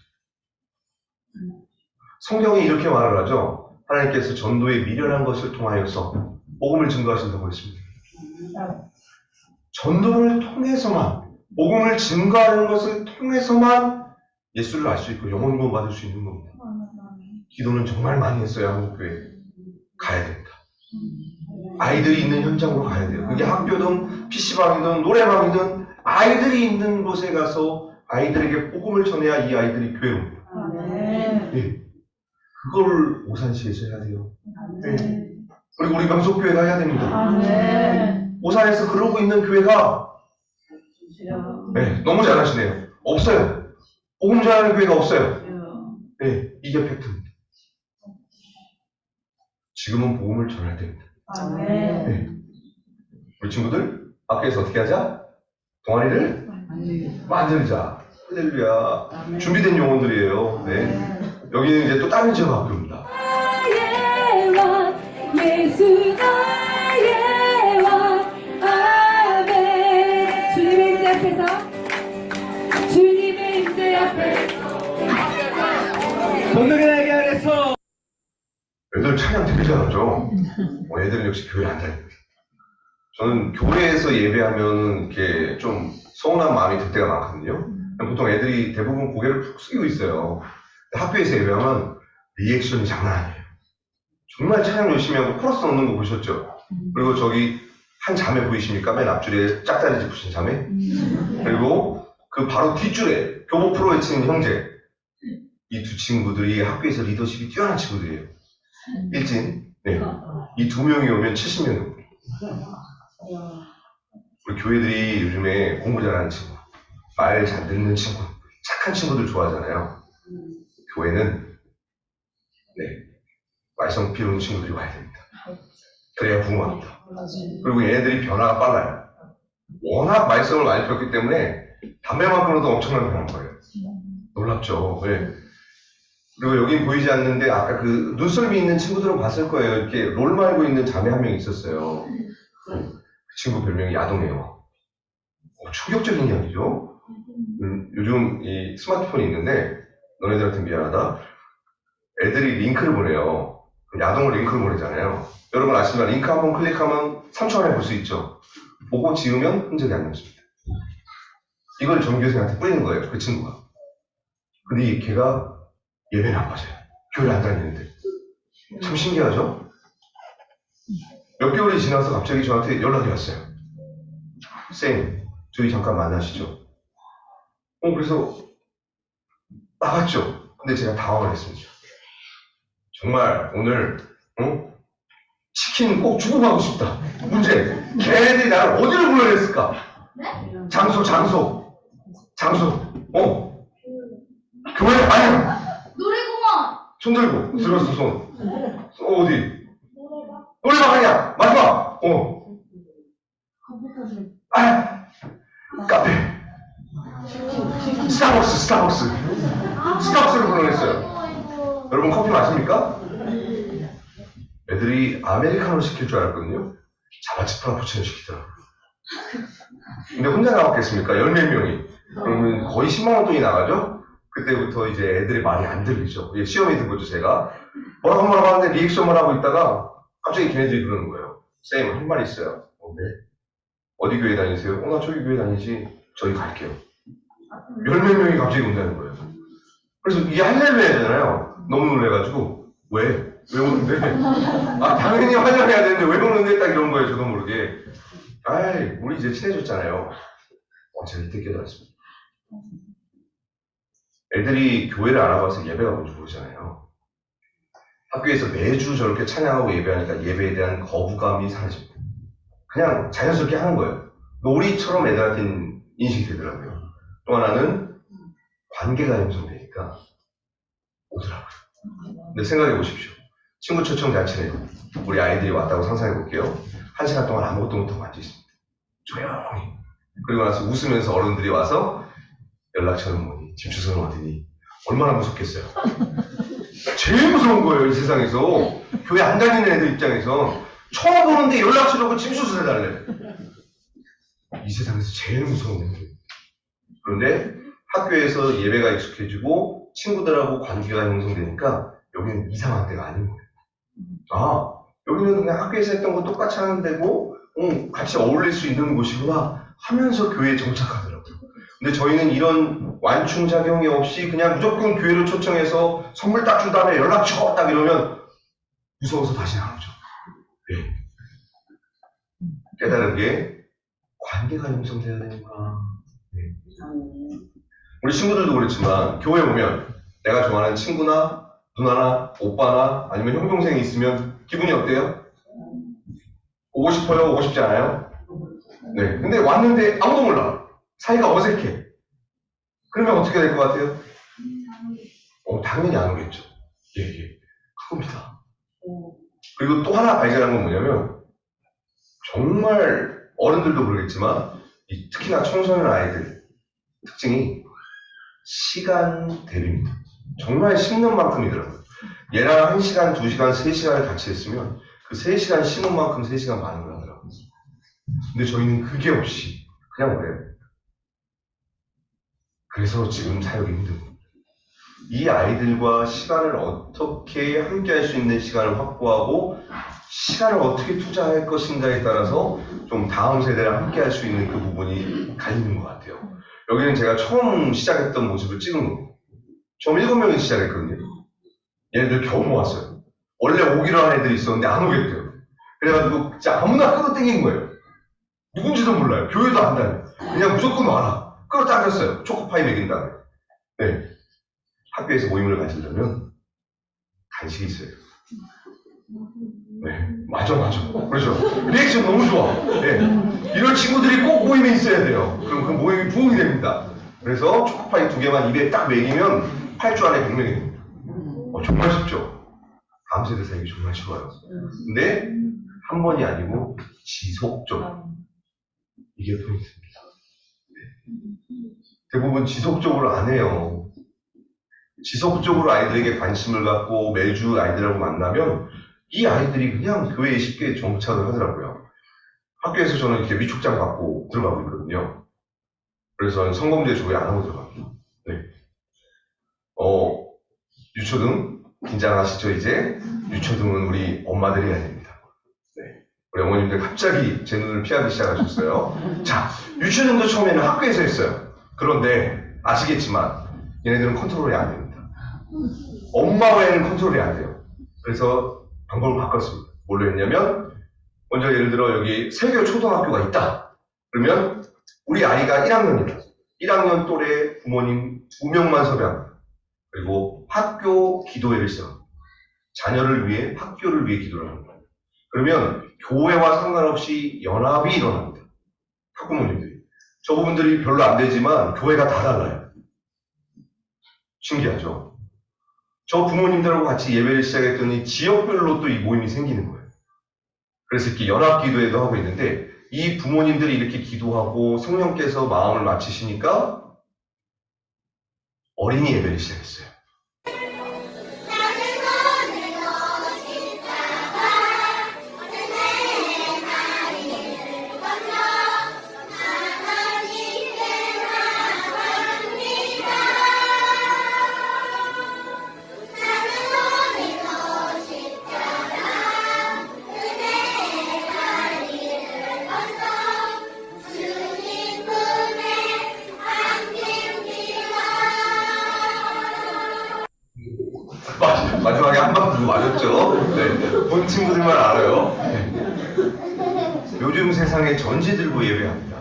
성경이 이렇게 말을 하죠. 하나님께서 전도에 미련한 것을 통하여서 복음을 증거하신다고 했습니다. 전도를 통해서만 복음을 증거하는 것을 통해서만 예수를 알 수 있고 영혼 구원 받을 수 있는 겁니다. 기도는 정말 많이 했어요. 한국교회 가야 됩니다. 아이들이 있는 현장으로 가야 돼요. 그게 학교든 PC방이든 노래방이든 아이들이 있는 곳에 가서 아이들에게 복음을 전해야 이 아이들이 교회로 옵니다. 네. 그걸 오산시에서 해야 돼요. 네. 그리고 우리 명속교회가 해야 됩니다. 오산에서 그러고 있는 교회가 네, 너무 잘하시네요. 없어요. 복음 전하는 교회가 없어요. 네, 이게 팩트입니다. 지금은 복음을 전할 때입니다. 네. 우리 친구들 학교에서 어떻게 하자? 동아리를 만들자. 할렐루야. 준비된 용어들이에요. 네. 여기는 이제 또 다른 지역 학교입니다.
예수 나의 왕 아멘. 주님의 임재 앞에서 주님의 임재 앞에서
전능의 날개 아래서
애들 찬양 되게 잘하죠? 애들은 역시 교회 안 다닙니다. 저는 교회에서 예배하면 이렇게 좀 서운한 마음이 들 때가 많거든요. 보통 애들이 대부분 고개를 푹 숙이고 있어요. 학교에서 예배하면 리액션이 장난 아니에요. 정말 찬양 열심히 하고 코러스 넣는 거 보셨죠? 그리고 저기 한 자매 보이십니까? 맨 앞줄에 짝다리 짚으신 자매? 그리고 그 바로 뒷줄에 교복 프로 외치는 형제. 이 두 친구들이 학교에서 리더십이 뛰어난 친구들이에요. 일진. 네. 이 두 명이 오면 70명이 옵니다. 우리 교회들이 요즘에 공부 잘하는 친구, 말 잘 듣는 친구, 착한 친구들 좋아하잖아요. 교회는 네, 말썽 피우는 친구들이 와야 됩니다. 그래야 부흥합니다. 그리고 얘네들이 변화가 빨라요. 워낙 말썽을 많이 피웠기 때문에 담배만 끊어도 엄청나게 변한 거예요. 놀랍죠. 네. 그리고 여기 보이지 않는데 아까 그 눈썰미 있는 친구들은 봤을 거예요. 이렇게 롤 말고 있는 자매 한 명 있었어요. 그 친구 별명이 야동이에요. 충격적인 이야기죠. 요즘 이 스마트폰이 있는데 너네들한테 미안하다. 애들이 링크를 보내요. 야동을 링크를 보내잖아요. 여러분 아시지만 링크 한번 클릭하면 3초 안에 볼 수 있죠. 보고 지우면 흔적이 안 남습니다. 이걸 전교생한테 뿌리는 거예요. 그 친구가. 근데 걔가 예배는 안 맞아요. 교회를 안 다니는데. 참 신기하죠? 몇 개월이 지나서 갑자기 저한테 연락이 왔어요. 쌤, 저희 잠깐 만나시죠. 그래서 나갔죠. 근데 제가 당황을 했습니다. 정말 오늘 치킨 꼭 주고 가고 싶다. 문제. 걔네들이 나를 어디로 불러냈을까?
네?
장소. 교회 아니야.
놀이공원.
손 들고 들었어 손. 어디?
노래방.
노래방 아니야. 마지막. 카페. 스타벅스를 불러냈어요. 여러분 커피 마십니까? 애들이 아메리카노 시킬 줄 알았거든요. 자바치 프라푸치노 시키더라고요. 근데 혼자 나왔겠습니까? 10몇 명이. 그러면 거의 10만 원 돈이 나가죠? 그때부터 이제 애들의 말이 안 들리죠. 시험에 든 거죠, 제가. 뭐라고 하는데 리액션만 하고 있다가 갑자기 걔네들이 그러는 거예요. 쌤, 할 말 있어요. 네. 어디 교회 다니세요? 나 저기 교회 다니지. 저희 갈게요. 10몇 명이 갑자기 온다는 거예요. 그래서 이게 할렐루야잖아요. 너무 놀래가지고 왜 오는데? 당연히 환영해야 되는데 왜 오는데 딱 이런 거예요. 저도 모르게. 우리 이제 친해졌잖아요. 제가 이때 깨달았습니다. 애들이 교회를 알아봐서 예배가 뭔지 모르잖아요. 학교에서 매주 저렇게 찬양하고 예배하니까 예배에 대한 거부감이 사라집니다. 그냥 자연스럽게 하는 거예요. 놀이처럼 애들한테는 인식이 되더라고요. 또 하나는 관계가 형성되니까 오더라고요. 근데 생각해 보십시오. 친구 초청 잔치네요. 우리 아이들이 왔다고 상상해 볼게요. 1시간 동안 아무것도 못하고 앉아있습니다. 조용히. 그리고 나서 웃으면서 어른들이 와서 연락처는 뭐니? 집 주소는 어디니? 얼마나 무섭겠어요. 제일 무서운 거예요, 이 세상에서. 교회 안 다니는 애들 입장에서 처음 보는데 연락처라고 집 주소 해달래. 이 세상에서 제일 무서운 애들. 그런데 학교에서 예배가 익숙해지고 친구들하고 관계가 형성되니까 여기는 이상한 데가 아닌 거예요. 여기는 그냥 학교에서 했던 거 똑같이 하는 데고 같이 어울릴 수 있는 곳이구나 하면서 교회에 정착하더라고요. 근데 저희는 이런 완충작용이 없이 그냥 무조건 교회로 초청해서 선물 딱 준 다음에 연락 줘! 딱 이러면 무서워서 다시 안 오죠. 네. 깨달은 게 관계가 형성돼야 되는구나. 네. 우리 친구들도 그렇지만 교회 오면 내가 좋아하는 친구나 누나나 오빠나 아니면 형 동생이 있으면 기분이 어때요? 오고 싶어요? 오고 싶지 않아요? 네. 근데 왔는데 아무도 몰라. 사이가 어색해. 그러면 어떻게 될 것 같아요? 당연히 안 오겠죠. 예. 그겁니다. 그리고 또 하나 발견한 건 뭐냐면 정말 어른들도 모르겠지만 특히나 청소년 아이들 특징이 시간 대비입니다. 정말 씹는 만큼이더라고요. 얘랑 1시간, 2시간, 3시간을 같이 했으면 그 3시간 씹은 만큼 3시간 반응을 하더라고요. 근데 저희는 그게 없이 그냥 오래요. 그래서 지금 사역이 힘든 겁니다. 이 아이들과 시간을 어떻게 함께 할 수 있는 시간을 확보하고 시간을 어떻게 투자할 것인가에 따라서 좀 다음 세대랑 함께 할 수 있는 그 부분이 갈리는 것 같아요. 여기는 제가 처음 시작했던 모습을 찍은 거예요. 처음 7명이 시작했거든요. 얘네들 겨우 모았어요. 원래 오기로 한 애들이 있었는데 안 오겠대요. 그래가지고 진짜 아무나 끌어당긴 거예요. 누군지도 몰라요. 교회도 안 다녀요. 그냥 무조건 와라. 끌어당겼어요. 초코파이 먹인 다음에. 네. 학교에서 모임을 가지려면 간식이 있어요. 네. 맞아. 그렇죠. 리액션 너무 좋아. 네. 이런 친구들이 꼭 모임에 있어야 돼요. 그럼 그 모임이 부흥이 됩니다. 그래서 초코파이 2개만 입에 딱 먹이면 8주 안에 100명이 됩니다. 정말 쉽죠? 다음 세대 살기 정말 쉬워요. 근데 한 번이 아니고 지속적으로. 이게 포인트입니다. 네. 대부분 지속적으로 안 해요. 지속적으로 아이들에게 관심을 갖고 매주 아이들하고 만나면 이 아이들이 그냥 교회에 쉽게 정착을 하더라고요. 학교에서 저는 이렇게 위촉장 받고 들어가고 있거든요. 그래서 저는 성범죄 조회 안 하고 들어갑니다. 네. 유초등 긴장하시죠 이제? 유초등은 우리 엄마들이 해야 됩니다. 네. 우리 어머님들 갑자기 제 눈을 피하기 시작하셨어요. 자, 유초등도 처음에는 학교에서 했어요. 그런데 아시겠지만 얘네들은 컨트롤이 안 됩니다. 엄마 외에는 컨트롤이 안 돼요. 그래서 방법을 바꿨습니다. 뭘로 했냐면 먼저 예를 들어 여기 세교 초등학교가 있다. 그러면 우리 아이가 1학년이다. 1학년 또래 부모님 2명만 섭외합니다. 그리고 학교 기도회를 시작합니다. 자녀를 위해 학교를 위해 기도를 합니다. 그러면 교회와 상관없이 연합이 일어납니다. 학부모님들이. 저 부분들이 별로 안 되지만 교회가 다 달라요. 신기하죠? 저 부모님들하고 같이 예배를 시작했더니 지역별로 또 이 모임이 생기는 거예요. 그래서 이렇게 연합기도회도 하고 있는데 이 부모님들이 이렇게 기도하고 성령께서 마음을 맞추시니까 어린이 예배를 시작했어요. 마지막에 한 방 두고 맞았죠? 네. 본 친구들만 알아요. 네. 요즘 세상에 전지 들고 예배합니다.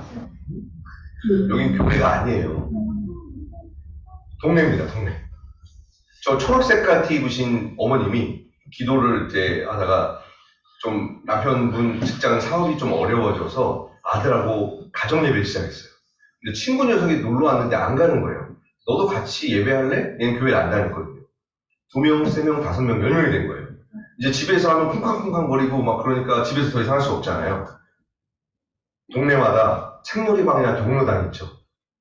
여긴 교회가 아니에요. 동네입니다, 동네. 저 초록색깔 티 입으신 어머님이 기도를 이제 하다가 좀 남편분 직장 사업이 좀 어려워져서 아들하고 가정 예배를 시작했어요. 근데 친구 녀석이 놀러 왔는데 안 가는 거예요. 너도 같이 예배할래? 얘는 교회를 안 다녔거든요. 2명, 3명, 5명, 10명이 된 거예요. 이제 집에서 하면 쿵쾅쿵쾅 거리고 막 그러니까 집에서 더 이상 할 수 없잖아요. 동네마다 책놀이방이나 경로당 있죠.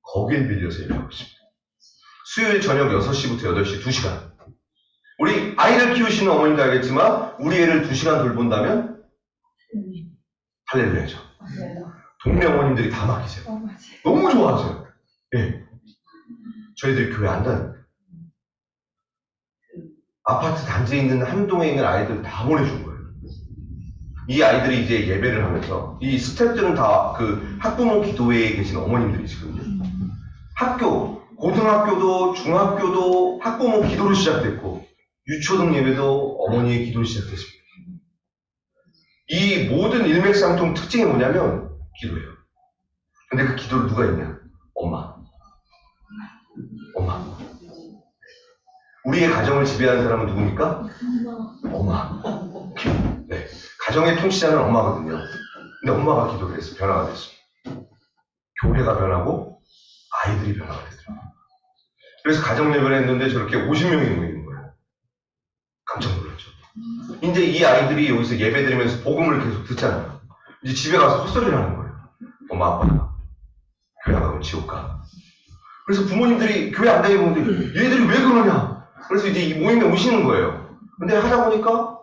거길 빌려서 예배하고 있습니다. 수요일 저녁 6시부터 8시 2시간. 우리 아이를 키우시는 어머님도 알겠지만 우리 애를 2시간 돌본다면 할렐루야죠. 동네 어머님들이 다 맡기세요. 너무 좋아하세요. 네. 저희들이 교회 안 다닙니다. 아파트 단지에 있는 한 동에 있는 아이들 다 보내준 거예요. 이 아이들이 이제 예배를 하면서 이 스태프들은 다 그 학부모 기도회에 계신 어머님들이시거든요. 고등학교도 중학교도 학부모 기도로 시작됐고 유초등 예배도 어머니의 기도로 시작됐습니다. 이 모든 일맥상통 특징이 뭐냐면 기도예요. 근데 그 기도를 누가 했냐? 엄마. 우리의 가정을 지배하는 사람은 누굽니까? 엄마. 네. 가정의 통치자는 엄마거든요. 근데 엄마가 기도를 했어. 변화가 됐어. 교회가 변하고 아이들이 변화가 되더라고요. 그래서 가정 예배를 했는데 저렇게 50명이 모이는 거예요. 깜짝 놀랐죠. 이제 이 아이들이 여기서 예배 드리면서 복음을 계속 듣잖아요. 이제 집에 가서 헛소리를 하는 거예요. 엄마, 아빠, 교회 안 가면 지옥 가. 그래서 부모님들이 교회 안 다니고 있는데 얘들이 왜 그러냐. 그래서 이제 이 모임에 오시는 거예요. 근데 하다 보니까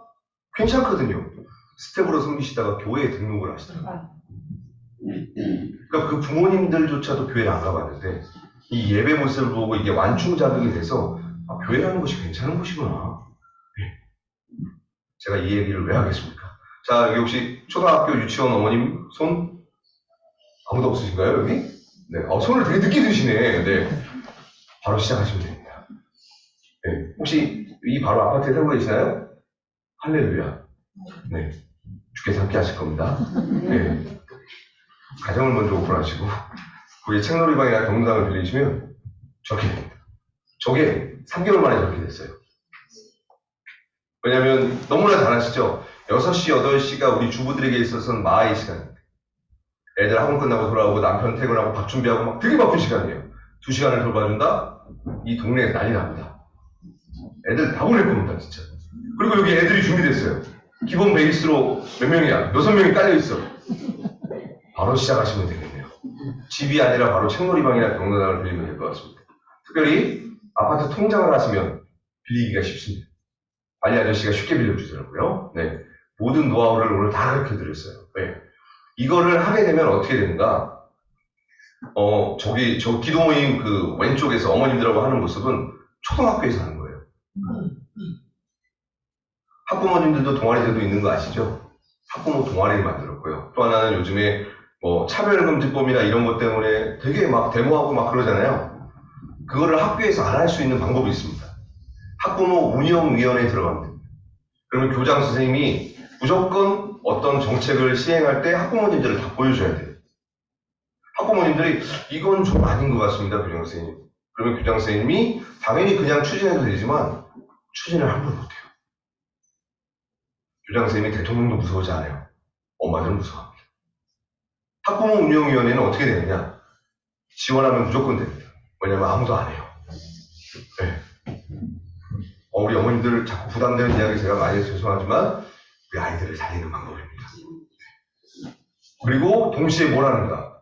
괜찮거든요. 스텝으로 섬기시다가 교회에 등록을 하시더라고요. 그러니까 그 부모님들조차도 교회를 안 가봤는데 이 예배 모습을 보고 이게 완충작용이 돼서 교회라는 것이 괜찮은 곳이구나. 네. 제가 이 얘기를 왜 하겠습니까? 자, 여기 혹시 초등학교 유치원 어머님 손 아무도 없으신가요, 여기? 네. 손을 되게 늦게 드시네. 네. 바로 시작하시면 됩니다. 네. 혹시 이 바로 아파트에 살고 계시나요? 할렐루야. 네. 주께서 함께 하실 겁니다. 네. 가정을 먼저 오픈하시고 거기 책놀이방이나 경로당을 빌리시면 저렇게 됩니다. 저게 3개월 만에 저렇게 됐어요. 왜냐면 너무나 잘 아시죠? 6시, 8시가 우리 주부들에게 있어서는 마의 시간입니다. 애들 학원 끝나고 돌아오고 남편 퇴근하고 밥 준비하고 막 되게 바쁜 시간이에요. 2시간을 돌봐준다? 이 동네에 난리 납니다. 애들 다 보낼 겁니다, 진짜. 그리고 여기 애들이 준비됐어요. 기본 베이스로 몇 명이야? 6명이 깔려있어. 바로 시작하시면 되겠네요. 집이 아니라 바로 책놀이방이나 경로당을 빌리면 될 것 같습니다. 특별히 아파트 통장을 하시면 빌리기가 쉽습니다. 관리 아저씨가 쉽게 빌려주더라고요. 네. 모든 노하우를 오늘 다 가르쳐 드렸어요. 네. 이거를 하게 되면 어떻게 되는가? 저 기도 모임 그 왼쪽에서 어머님들하고 하는 모습은 초등학교에서 하는 거예요. 학부모님들도 동아리제도 있는 거 아시죠? 학부모 동아리를 만들었고요. 또 하나는 요즘에 차별금지법이나 이런 것 때문에 되게 막 데모하고 막 그러잖아요. 그거를 학교에서 안 할 수 있는 방법이 있습니다. 학부모 운영위원회에 들어가면 됩니다. 그러면 교장 선생님이 무조건 어떤 정책을 시행할 때 학부모님들을 다 보여줘야 돼요. 학부모님들이 이건 좀 아닌 것 같습니다, 교장 선생님. 그러면 교장 선생님이 당연히 그냥 추진해도 되지만 추진을 함부로 못해요. 교장 선생님이 대통령도 무서워하지 않아요. 엄마들은 무서워합니다. 학부모 운영위원회는 어떻게 되느냐? 지원하면 무조건 됩니다. 왜냐면 아무도 안 해요. 네. 우리 어머님들 자꾸 부담되는 이야기 제가 많이 해서 죄송하지만 우리 아이들을 살리는 방법입니다. 그리고 동시에 뭘 하는가?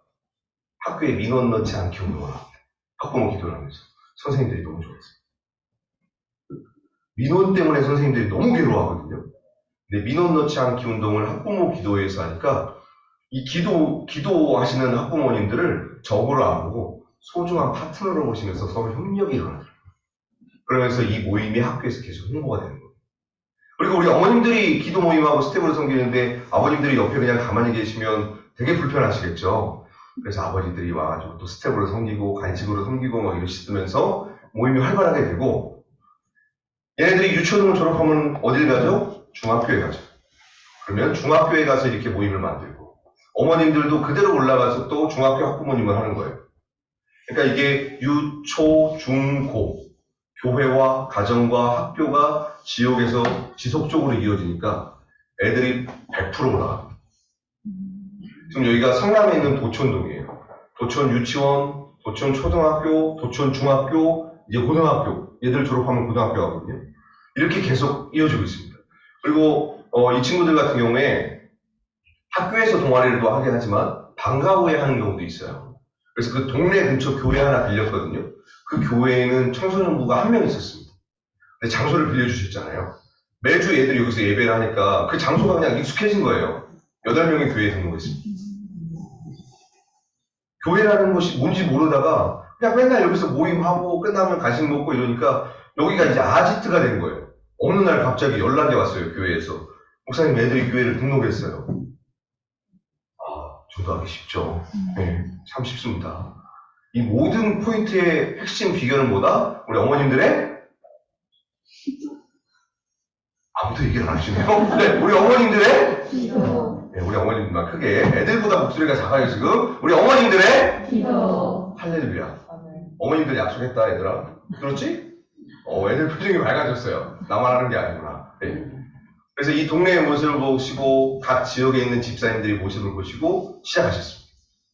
학교에 민원 넣지 않게 운동을 합니다. 학부모 기도를 하면서. 선생님들이 너무 좋았어요. 민원 때문에 선생님들이 너무 괴로워하거든요. 근데 민원 넣지 않기 운동을 학부모 기도회에서 하니까 이 기도하시는 학부모님들을 적으로 안 보고 소중한 파트너로 보시면서 서로 협력이 일어나더라고요. 그러면서 이 모임이 학교에서 계속 홍보가 되는 거예요. 그리고 우리 어머님들이 기도 모임하고 스텝으로 섬기는데 아버님들이 옆에 그냥 가만히 계시면 되게 불편하시겠죠. 그래서 아버지들이 와가지고 또 스텝으로 섬기고 간식으로 섬기고 막 이러시면서 모임이 활발하게 되고 얘네들이 유초등을 졸업하면 어딜 가죠? 중학교에 가죠. 그러면 중학교에 가서 이렇게 모임을 만들고 어머님들도 그대로 올라가서 또 중학교 학부모님을 하는 거예요. 그러니까 이게 유, 초, 중, 고 교회와 가정과 학교가 지역에서 지속적으로 이어지니까 애들이 100% 올라갑니다. 지금 여기가 성남에 있는 도촌동이에요. 도촌 유치원, 도촌 초등학교, 도촌 중학교, 이제 고등학교. 얘들 졸업하면 고등학교 가거든요. 이렇게 계속 이어지고 있습니다. 그리고 이 친구들 같은 경우에 학교에서 동아리를 또 하긴 하지만 방과 후에 하는 경우도 있어요. 그래서 그 동네 근처 교회 하나 빌렸거든요. 그 교회에는 청소년부가 한 명 있었습니다. 근데 장소를 빌려주셨잖아요. 매주 애들이 여기서 예배를 하니까 그 장소가 그냥 익숙해진 거예요. 8명이 교회에 등록했습니다. 교회라는 것이 뭔지 모르다가 그냥 맨날 여기서 모임하고 끝나면 간식 먹고 이러니까 여기가 이제 아지트가 된 거예요. 어느 날 갑자기 연락이 왔어요, 교회에서. 목사님 애들이 교회를 등록했어요. 전도하기 쉽죠. 네, 참 쉽습니다. 이 모든 포인트의 핵심 비결은 뭐다? 우리 어머님들의 아무도 얘기를 안 하시네요. 네, 우리 어머님들의
기도.
네, 우리 어머님들만 크게 애들보다 목소리가 작아요 지금. 우리 어머님들의
기도.
할렐루야. 어머님들 약속했다 얘들아. 들었지? 애들 표정이 밝아졌어요. 나만 하는 게 아니구나. 네. 그래서 이 동네의 모습을 보시고 각 지역에 있는 집사님들이 모습을 보시고 시작하셨습니다.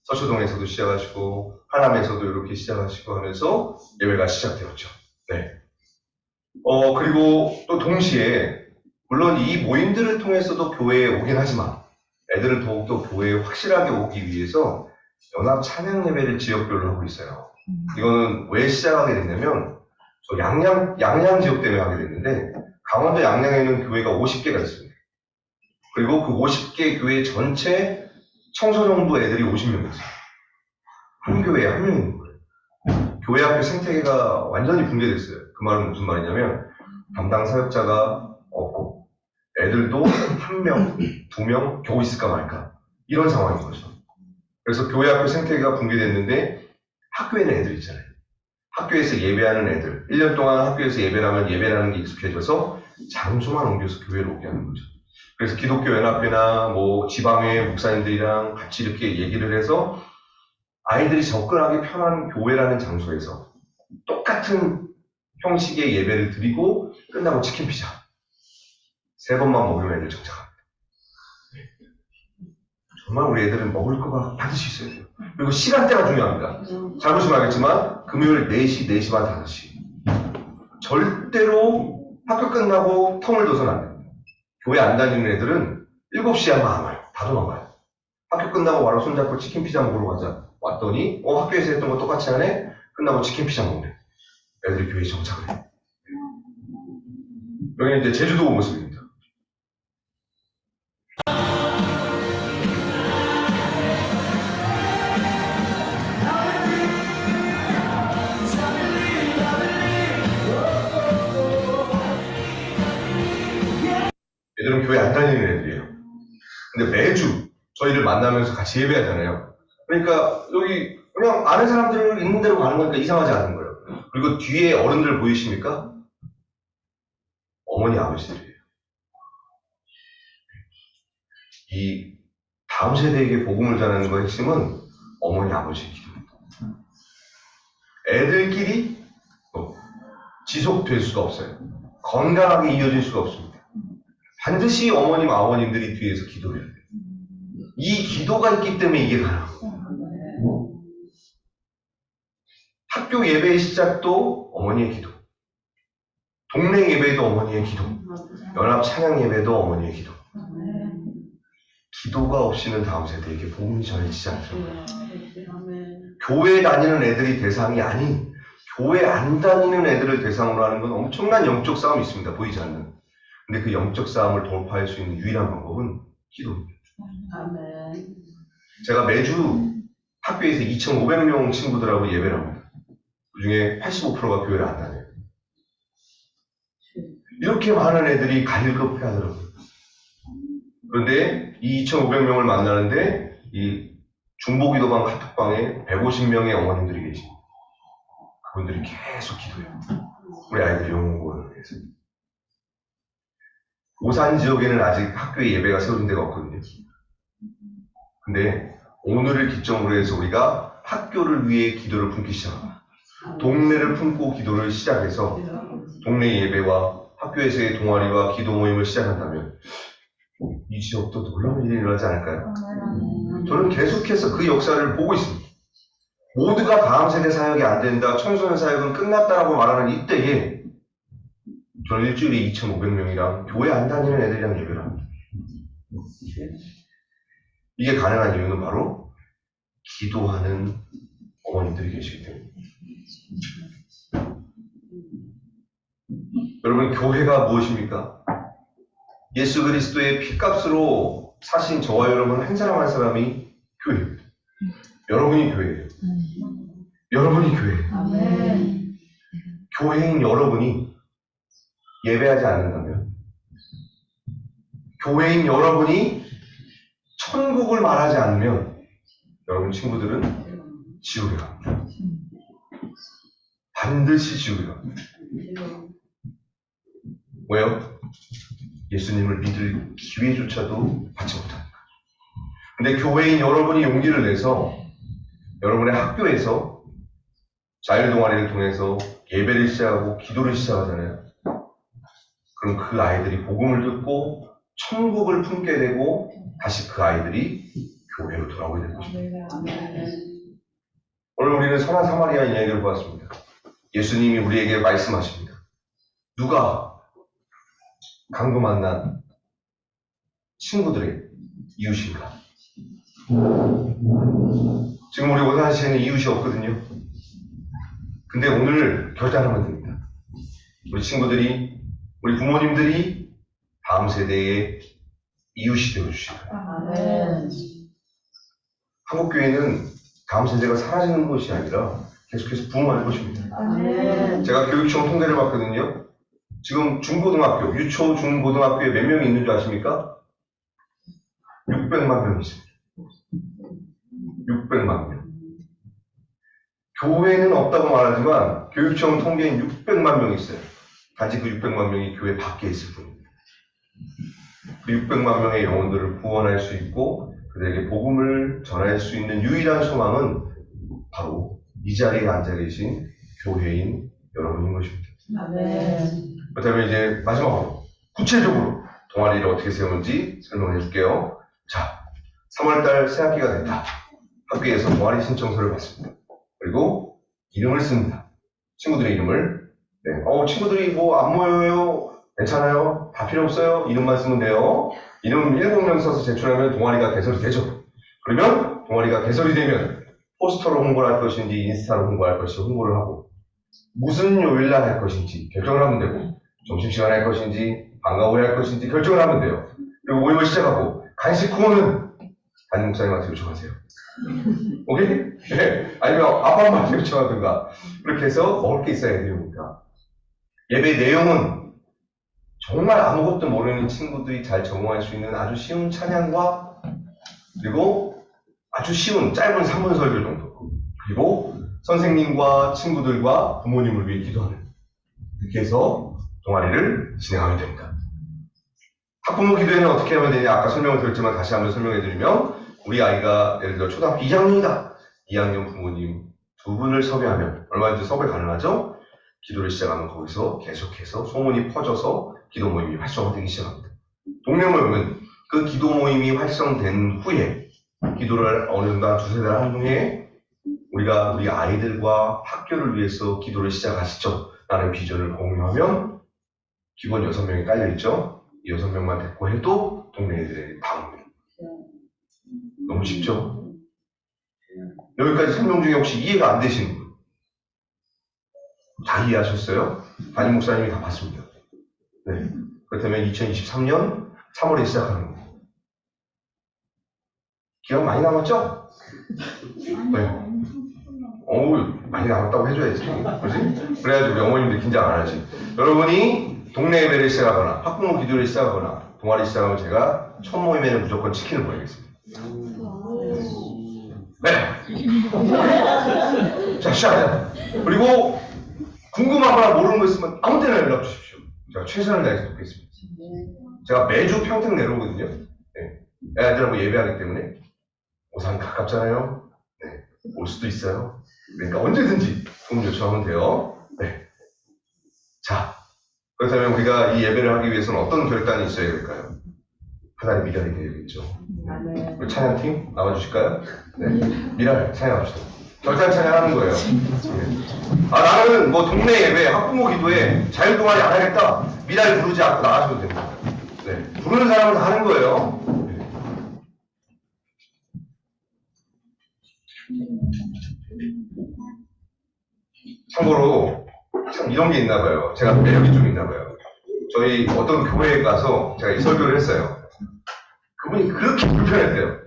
서초동에서도 시작하시고 하남에서도 이렇게 시작하시고 하면서 예배가 시작되었죠. 네. 그리고 또 동시에 물론 이 모임들을 통해서도 교회에 오긴 하지만 애들을 더욱더 교회에 확실하게 오기 위해서 연합 찬양 예배를 지역별로 하고 있어요. 이거는 왜 시작하게 됐냐면 저 양양 지역 때문에 하게 됐는데 강원도 양양에는 교회가 50개가 있습니다. 그리고 그 50개 교회 전체 청소년부 애들이 50명 있어요. 한 교회에 한 명 있는 거예요. 교회 앞에 생태계가 완전히 붕괴됐어요. 그 말은 무슨 말이냐면 담당 사역자가 없고 애들도 한 명, 두 명 겨우 있을까 말까 이런 상황인 거죠. 그래서 교회 앞에 생태계가 붕괴됐는데 학교에는 애들 있잖아요. 학교에서 예배하는 애들 1년 동안 학교에서 예배를 하면 예배라는 게 익숙해져서 장소만 옮겨서 교회로 오게 하는 거죠. 그래서 기독교 연합회나 뭐 지방의 목사님들이랑 같이 이렇게 얘기를 해서 아이들이 접근하기 편한 교회라는 장소에서 똑같은 형식의 예배를 드리고 끝나고 치킨 피자 3번만 먹으면 애들 정착합니다. 정말 우리 애들은 먹을 거가 반드시 있어야 돼요. 그리고 시간대가 중요합니다. 잘 보시면 알겠지만 금요일 4시, 4시 반, 5시 절대로 학교 끝나고 텀을 둬서는 안 됩니다. 교회 안 다니는 애들은 7시에 아마 안 와요. 다 도망가요. 학교 끝나고 바로 손잡고 치킨 피자 먹으러 가자. 왔더니 학교에서 했던 거 똑같이 하네? 끝나고 치킨 피자 먹네. 애들이 교회에 정착을 해. 여기는 이제 제주도 모습입니다. 애들은 교회 안 다니는 애들이에요. 근데 매주 저희를 만나면서 같이 예배하잖아요. 그러니까 여기 그냥 아는 사람들 있는 대로 가는 거니까 이상하지 않은 거예요. 그리고 뒤에 어른들 보이십니까? 어머니 아버지들이에요. 이 다음 세대에게 복음을 전하는 거의 핵심은 어머니 아버지의 기도입니다. 애들끼리 지속될 수가 없어요. 건강하게 이어질 수가 없습니다. 반드시 어머님 아버님들이 뒤에서 기도해야 돼요. 이 기도가 있기 때문에 이게 가능합니다. 학교 예배의 시작도 어머니의 기도, 동네 예배도 어머니의 기도, 연합 찬양 예배도 어머니의 기도. 기도가 없이는 다음 세대에게 복음이 전해지지 않습니다. 교회 다니는 애들이 대상이 아닌 교회 안 다니는 애들을 대상으로 하는 건 엄청난 영적 싸움이 있습니다. 보이지 않는. 근데 그 영적 싸움을 돌파할 수 있는 유일한 방법은 기도입니다. 제가 매주 학교에서 2,500명 친구들하고 예배를 합니다. 그 중에 85%가 교회를 안 다녀요. 이렇게 많은 애들이 갈급해 하더라고요. 그런데 이 2,500명을 만나는데 이 중보기도방 카톡방에 150명의 어머님들이 계십니다. 그분들이 계속 기도해요. 우리 아이들 영혼을 위해서. 오산 지역에는 아직 학교에 예배가 세워진 데가 없거든요. 근데 오늘을 기점으로 해서 우리가 학교를 위해 기도를 품기 시작합니다. 동네를 품고 기도를 시작해서 동네 예배와 학교에서의 동아리와 기도 모임을 시작한다면 이 지역도 놀라운 일이 일어나지 않을까요? 저는 계속해서 그 역사를 보고 있습니다. 모두가 다음 세대 사역이 안 된다, 청소년 사역은 끝났다라고 말하는 이때에 저는 일주일에 2,500명이랑 교회 안 다니는 애들이랑 예배를 합니다. 이게 가능한 이유는 바로 기도하는 어머님들이 계시기 때문입니다. 여러분, 교회가 무엇입니까? 예수 그리스도의 피값으로 사신 저와 여러분 한 사람 한 사람이 교회입니다. 여러분이 교회예요. 여러분이 교회예요.
아멘.
교회인 여러분이 예배하지 않는다면, 교회인 여러분이 천국을 말하지 않으면 여러분 친구들은 지옥에 갑니다. 반드시 지우리라. 왜요? 예수님을 믿을 기회조차도 받지 못합니다. 근데 교회인 여러분이 용기를 내서 여러분의 학교에서 자율동아리를 통해서 예배를 시작하고 기도를 시작하잖아요. 그럼 그 아이들이 복음을 듣고 천국을 품게 되고 다시 그 아이들이 교회로 돌아오게 될 것입니다. 오늘 우리는 선한 사마리아인 이야기를 보았습니다. 예수님이 우리에게 말씀하십니다. 누가 강도 만난 친구들의 이웃인가? 지금 우리 오산시에는 이웃이 없거든요. 근데 오늘 결단하면 됩니다. 우리 친구들이, 우리 부모님들이 다음 세대의 이웃이 되어주시다. 한국교회는 다음 세대가 사라지는 것이 아니라 계속해서 부흥할 것입니다. 제가 교육청 통계를 봤거든요. 지금 중고등학교, 유초, 중고등학교에 몇 명이 있는 줄 아십니까? 600만 명이 있습니다. 600만 명. 교회는 없다고 말하지만 교육청 통계엔 600만 명이 있어요. 단지 그 600만 명이 교회 밖에 있을 뿐입니다. 그 600만 명의 영혼들을 구원할 수 있고 그들에게 복음을 전할 수 있는 유일한 소망은 바로 이 자리에 앉아 계신 교회인 여러분인 것입니다. 그렇다면 이제 마지막으로 구체적으로 동아리를 어떻게 세우는지 설명해 줄게요. 자, 3월달 새학기가 됐다. 학교에서 동아리 신청서를 받습니다. 그리고 이름을 씁니다. 친구들의 이름을. 네. 친구들이 뭐 안 모여요? 괜찮아요? 다 필요 없어요? 이름만 쓰면 돼요. 이름 7명 써서 제출하면 동아리가 개설이 되죠. 그러면 동아리가 개설이 되면 포스터로 홍보를 할 것인지 인스타로 홍보할 것인지 홍보를 하고 무슨 요일날 할 것인지 결정을 하면 되고 점심시간에 할 것인지 방과 후에 할 것인지 결정을 하면 돼요. 그리고 모임을 시작하고 간식 후원은 담임 목사님한테 요청하세요. 오케이? 네. 아니면 아빠한테 요청하든가 그렇게 해서 먹을 게 있어야 되니까 예배 내용은 정말 아무것도 모르는 친구들이 잘 적응할 수 있는 아주 쉬운 찬양과 그리고 아주 쉬운 짧은 산문 설교 정도 그리고 선생님과 친구들과 부모님을 위해 기도하는 이렇게 해서 동아리를 진행하면 됩니다. 학부모 기도회는 어떻게 하면 되냐 아까 설명을 드렸지만 다시 한번 설명해 드리면 우리 아이가 예를 들어 초등학교 2학년이다. 2학년 부모님 2분을 섭외하면 얼마든지 섭외 가능하죠? 기도를 시작하면 거기서 계속해서 소문이 퍼져서 기도 모임이 활성화되기 시작합니다. 동네 모임은 그 기도 모임이 활성된 후에 기도를 어느 정도 한 2-3달 한 후에 우리가 우리 아이들과 학교를 위해서 기도를 시작하시죠. 라는 비전을 공유하면 기본 6명이 깔려있죠. 이 6명만 데리고 해도 동네 애들에게 다 옵니다. 너무 쉽죠? 여기까지 설명 중에 혹시 이해가 안 되시는 분? 다 이해하셨어요? 담임 목사님이 다 봤습니다. 네. 그렇다면 2023년 3월에 시작하는 거. 기간 많이 남았죠? 네. 많이 남았다고 해줘야지. 그렇지? 그래야지 우리 어머님들 긴장 안 하지. 여러분이 동네 예배를 시작하거나 학부모 기도를 시작하거나 동아리 시작하면 제가 첫 모임에는 무조건 치킨을 보내겠습니다. 네. 자, 시작하자. 그리고 궁금하거나 모르는 거 있으면 아무 때나 연락 주십시오. 제가 최선을 다해서 돕겠습니다. 제가 매주 평택 내려오거든요. 네. 애들하고 예배하기 때문에 오산 가깝잖아요. 네. 올 수도 있어요. 그러니까 언제든지 도움 요청하면 돼요. 네. 자, 그렇다면 우리가 이 예배를 하기 위해서는 어떤 결단이 있어야 될까요? 하나님 미랄이 되어야겠죠. 우리 찬양팀 나와주실까요? 네. 미랄 찬양합시다. 결단 찬양하는 거예요. 네. 나는 뭐 동네 예배, 학부모 기도에 자율동아리 안 하겠다. 미랄 부르지 않고 나가셔도 됩니다. 네. 부르는 사람은 다 하는 거예요. 네. 참고로 참 이런 게 있나 봐요. 제가 매력이 좀 있나 봐요. 저희 어떤 교회에 가서 제가 이 설교를 했어요. 그분이 그렇게 불편했대요.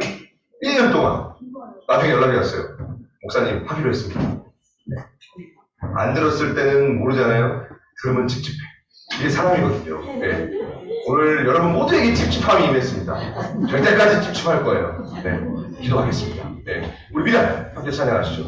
1년 동안. 나중에 연락이 왔어요. 목사님 하기로 했습니다. 네. 안 들었을 때는 모르잖아요. 들으면 찝찝해. 이게 사람이거든요. 네. 오늘 여러분 모두에게 찝찝함이 임했습니다. 될 때까지 찝찝할 거예요. 네. 기도하겠습니다. 네. 우리 미라 함께 찬양하시죠.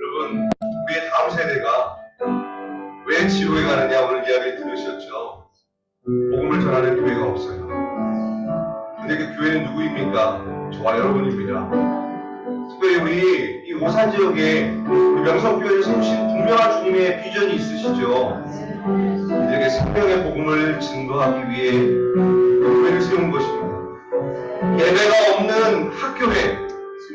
여러분, 우리의 다음 세대가 왜 지옥에 가느냐 오늘 이야기 들으셨죠? 복음을 전하는 교회가 없어요. 근데 그 교회는 누구입니까? 저와 여러분입니다. 특별히 우리 이 오산 지역에 우리 명성교회를 세우신 분명한 주님의 비전이 있으시죠? 이들에게 생명의 복음을 증거하기 위해 교회를 세운 것입니다. 예배가 없는 학교에,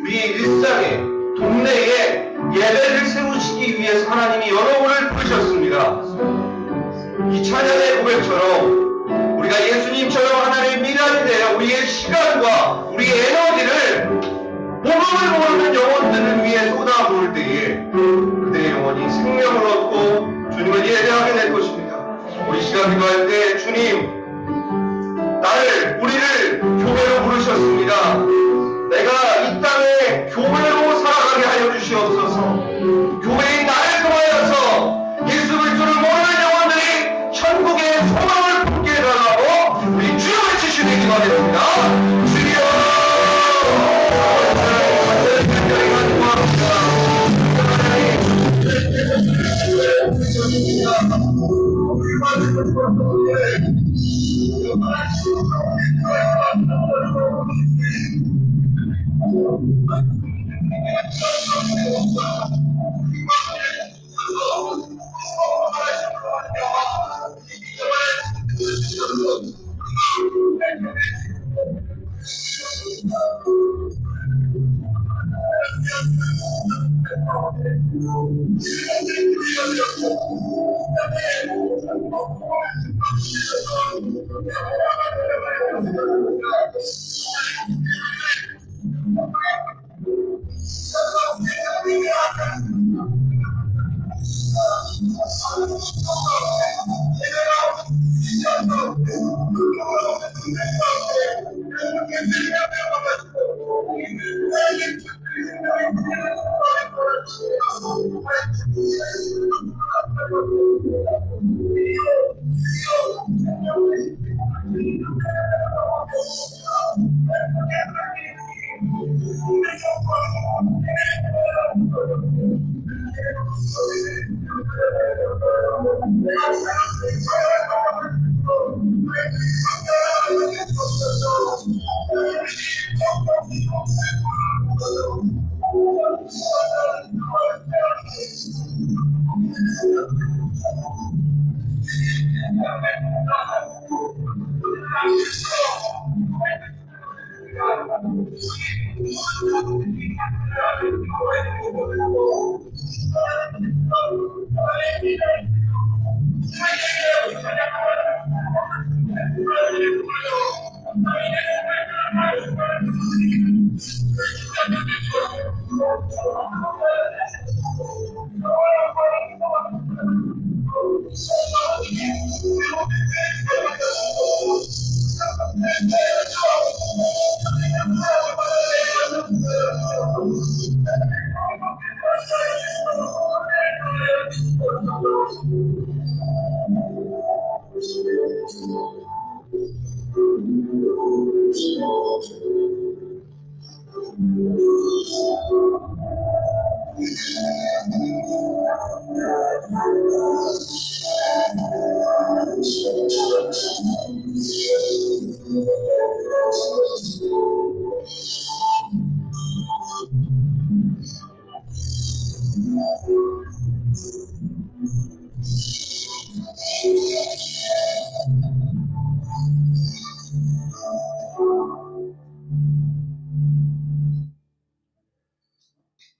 우리의 일상에, 동네에 예배를 세우시기 위해서 하나님이 여러 번을 부르셨습니다. 이 찬양의 고백처럼 우리가 예수님처럼 하나님의 미련이 되어 우리의 시간과 우리의 에너지를 복음을 모르는 영혼들을 위해 쏟아부을 때에 그들의 영혼이 생명을 얻고 주님을 예배하게 될 것입니다. 우리 시간 기도할 때 주님, 우리를 교회로 부르셨습니다. 내가 이 땅에 교회로 살아가게 하여 주시옵소서. 교회인 나를 통하여서 예수 그리스도를 모르는 영혼들이 천국의 소망을 품게 해달라고 우리 주여 외치시기 기도하겠습니다. 주여!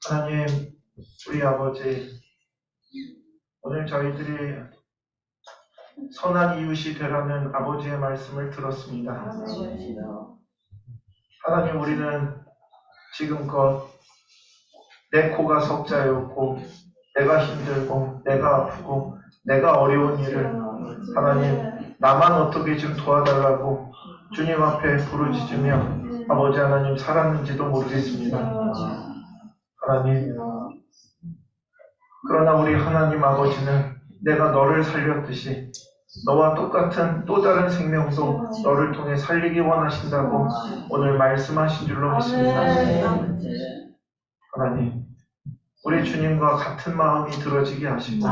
하나님, 우리 아버지, 오늘 저희들이 선한 이웃이 되라는 아버지의 말씀을 들었습니다. 하나님, 우리는 지금껏 내 코가 석자였고, 내가 힘들고, 내가 아프고, 내가 어려운 일을 하나님, 나만 어떻게 좀 도와달라고 주님 앞에 부르짖으며 아버지 하나님 살았는지도 모르겠습니다. 하나님, 그러나 우리 하나님 아버지는 내가 너를 살렸듯이 너와 똑같은 또 다른 생명도 너를 통해 살리기 원하신다고 오늘 말씀하신 줄로 믿습니다. 하나님, 우리 주님과 같은 마음이 들어지게 하시고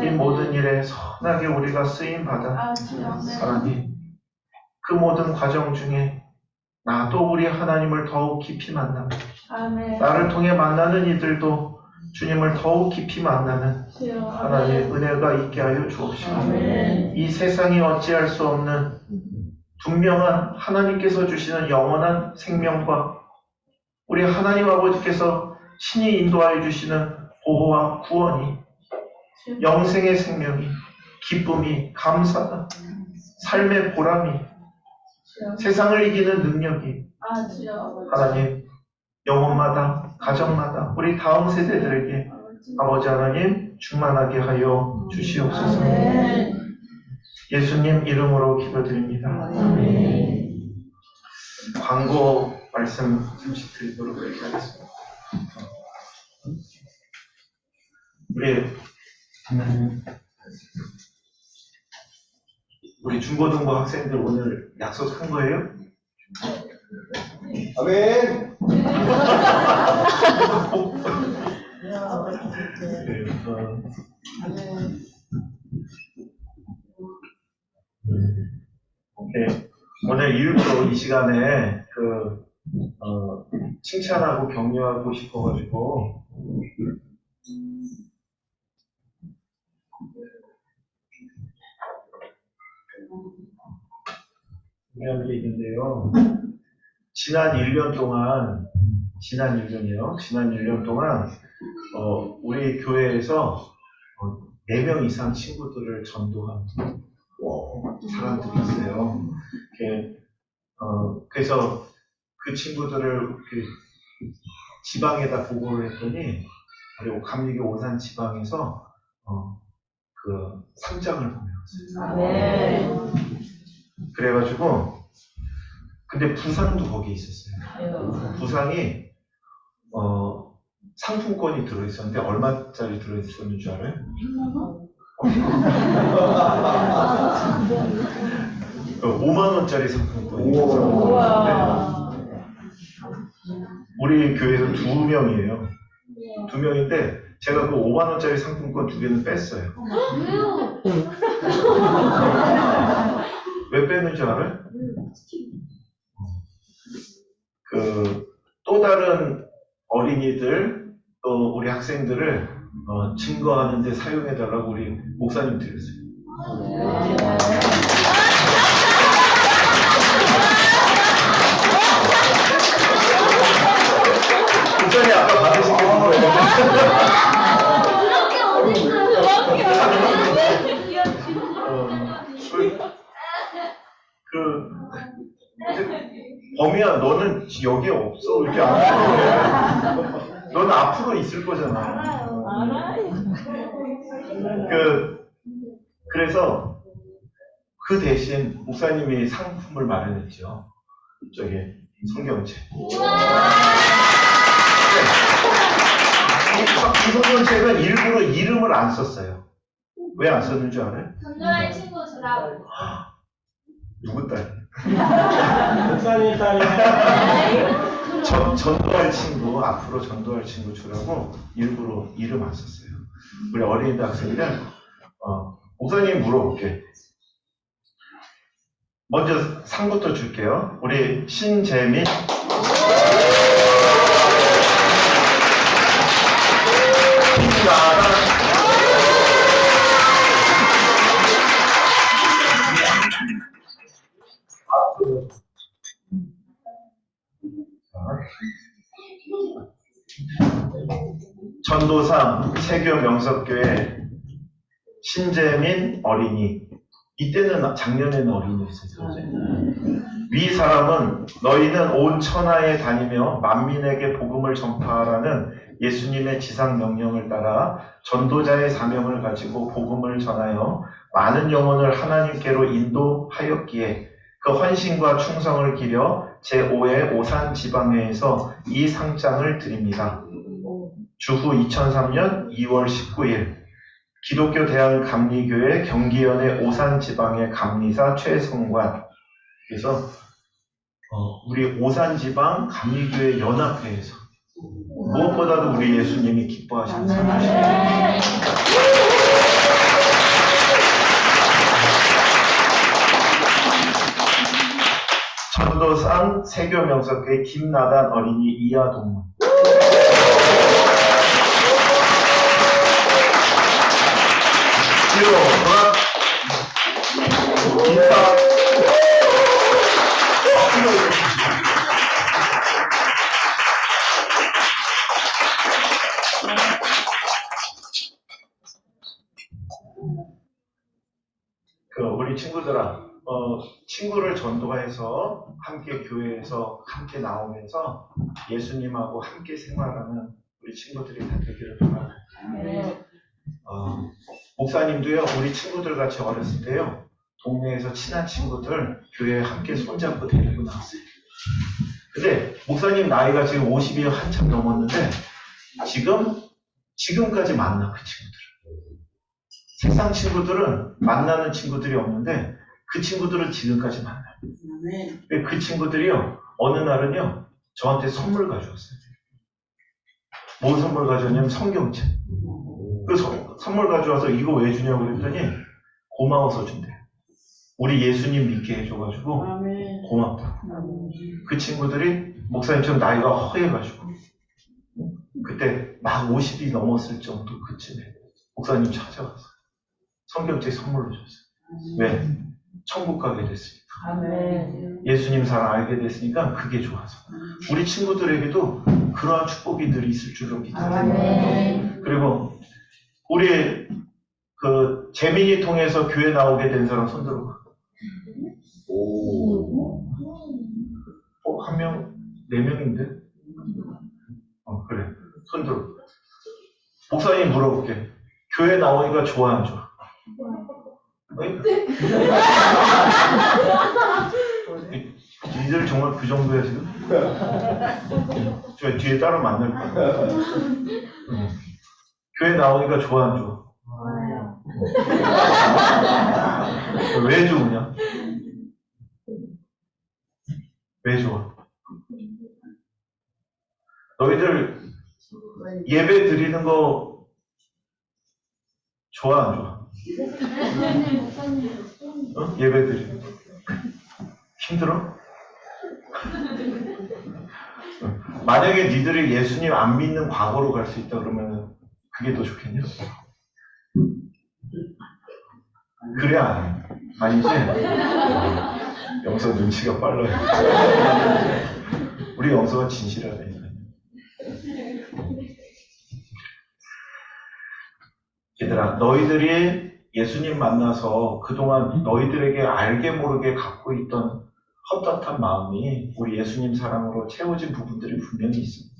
이 모든 일에 선하게 우리가 쓰임받아 하나님, 그 모든 과정 중에 나도 우리 하나님을 더욱 깊이 만나고 나를 통해 만나는 이들도 주님을 더욱 깊이 만나는 하나님의 은혜가 있게 하여 주옵시고 이 세상이 어찌할 수 없는 분명한 하나님께서 주시는 영원한 생명과 우리 하나님 아버지께서 친히 인도하여 주시는 보호와 구원이 영생의 생명이 기쁨이 감사가 삶의 보람이 세상을 이기는 능력이 하나님 영혼마다 가정마다 우리 다음 세대들에게 아버지 하나님 충만하게 하여 주시옵소서. 예수님 이름으로 기도드립니다. 광고 말씀 잠시 드리도록 하겠습니다. 우리 중고등부 학생들 오늘 약속한 거예요?
아멘.
오케이. 오늘 일부러 이 시간에 칭찬하고 격려하고 싶어가지고 중요한 얘기인데요. 지난 1년 동안 우리 교회에서 4명 이상 친구들을 전도한 사람들이 있어요. 그래서 그 친구들을 지방에다 보고를 했더니 그리고 감리교 오산 지방에서 그 상장을 보내왔어요. 그래가지고 근데 부상도 거기 있었어요. 부상이 상품권이 들어있었는데 얼마짜리 들어있었는 줄 알아요? 5만 원짜리 상품권이 있었어요. 네. 우리 교회에서 2명이에요. 2명인데 제가 그 5만 원짜리 상품권 2개는 뺐어요. 왜 뺐는 줄 알아요? 또 다른 어린이들 또 우리 학생들을 증거하는 데 사용해달라고 우리 목사님 드렸어요. 목사님 아까 받으신 게 범이야, 너는 여기에 없어. 이렇게 안 해. 너는 앞으로 있을 거잖아. 그래서 그 대신 목사님이 상품을 마련했죠. 저기 성경책. 이 성경책은 일부러 이름을 안 썼어요. 왜 안 썼는 줄 알아요?
전도의 친구 주라고.
누구 딸?
목사님 딸이에요.
전도할 친구, 앞으로 전도할 친구 주라고 일부러 이름 안 썼어요. 우리 어린이대 학생들, 목사님 물어볼게. 먼저 상부터 줄게요. 우리 신재민. 김나단. 전도상 세교 명석교회 신재민 어린이. 이때는 작년에는 어린이였어요. 위 사람은 너희는 온 천하에 다니며 만민에게 복음을 전파하라는 예수님의 지상 명령을 따라 전도자의 사명을 가지고 복음을 전하여 많은 영혼을 하나님께로 인도하였기에 그 헌신과 충성을 기려 제5회 오산 지방회에서 이 상장을 드립니다. 주후 2003년 2월 19일 기독교 대한 감리교회 경기연의 오산 지방의 감리사 최성관. 그래서 우리 오산 지방 감리교회 연합회에서 무엇보다도 우리 예수님이 기뻐하시는 사람이십니다. 전도상 세교 명석회 김나단 어린이 이하동문. 우리 친구들아, 친구를 전도해서 함께 교회에서 함께 나오면서 예수님하고 함께 생활하는 우리 친구들이 다 되기를 바랍니다. 목사님도요, 우리 친구들 같이 어렸을 때요, 동네에서 친한 친구들 교회에 함께 손잡고 데리고 나왔어요. 근데 목사님 나이가 지금 50이 한참 넘었는데 지금까지 만나 그 친구들. 세상 친구들은 만나는 친구들이 없는데 그 친구들은 지금까지 만나요. 그 친구들이요, 어느 날은요, 저한테 선물 가져왔어요. 뭔 선물 가져왔냐면 성경책. 그 선물 가져와서 이거 왜 주냐고 그랬더니 고마워서 준대요. 우리 예수님 믿게 해줘가지고 고맙다. 그 친구들이 목사님처럼 나이가 허해가지고 그때 막 50이 넘었을 정도 그쯤에 목사님 찾아와서 성경책 선물로 줬어요. 왜? 천국 가게 됐으니까. 예수님 사랑 알게 됐으니까 그게 좋아서. 우리 친구들에게도 그러한 축복이 늘 있을 줄로 믿습니다. 그리고 우리 그 재민이 통해서 교회 나오게 된 사람 손들어봐. 한 명, 4명인데? 그래. 손들어. 목사님 물어볼게. 교회 나오니까 좋아, 안 좋아? 니들 정말 그 정도야, 지금? 저 뒤에 따로 만날 거야. 교회 나오니까 좋아, 안 좋아? 왜 좋으냐? 왜 좋아? 너희들 예배 드리는 거 좋아, 안 좋아? 예배 드리는 거 힘들어? 만약에 니들이 예수님 안 믿는 과거로 갈 수 있다 그러면 그게 더 좋겠냐? 그래, 안 해. 아니지? 영서 눈치가 빨라요. 우리 영서가 진실하다니까. 얘들아, 너희들이 예수님 만나서 그동안 너희들에게 알게 모르게 갖고 있던 헛헛한 마음이 우리 예수님 사랑으로 채워진 부분들이 분명히 있습니다.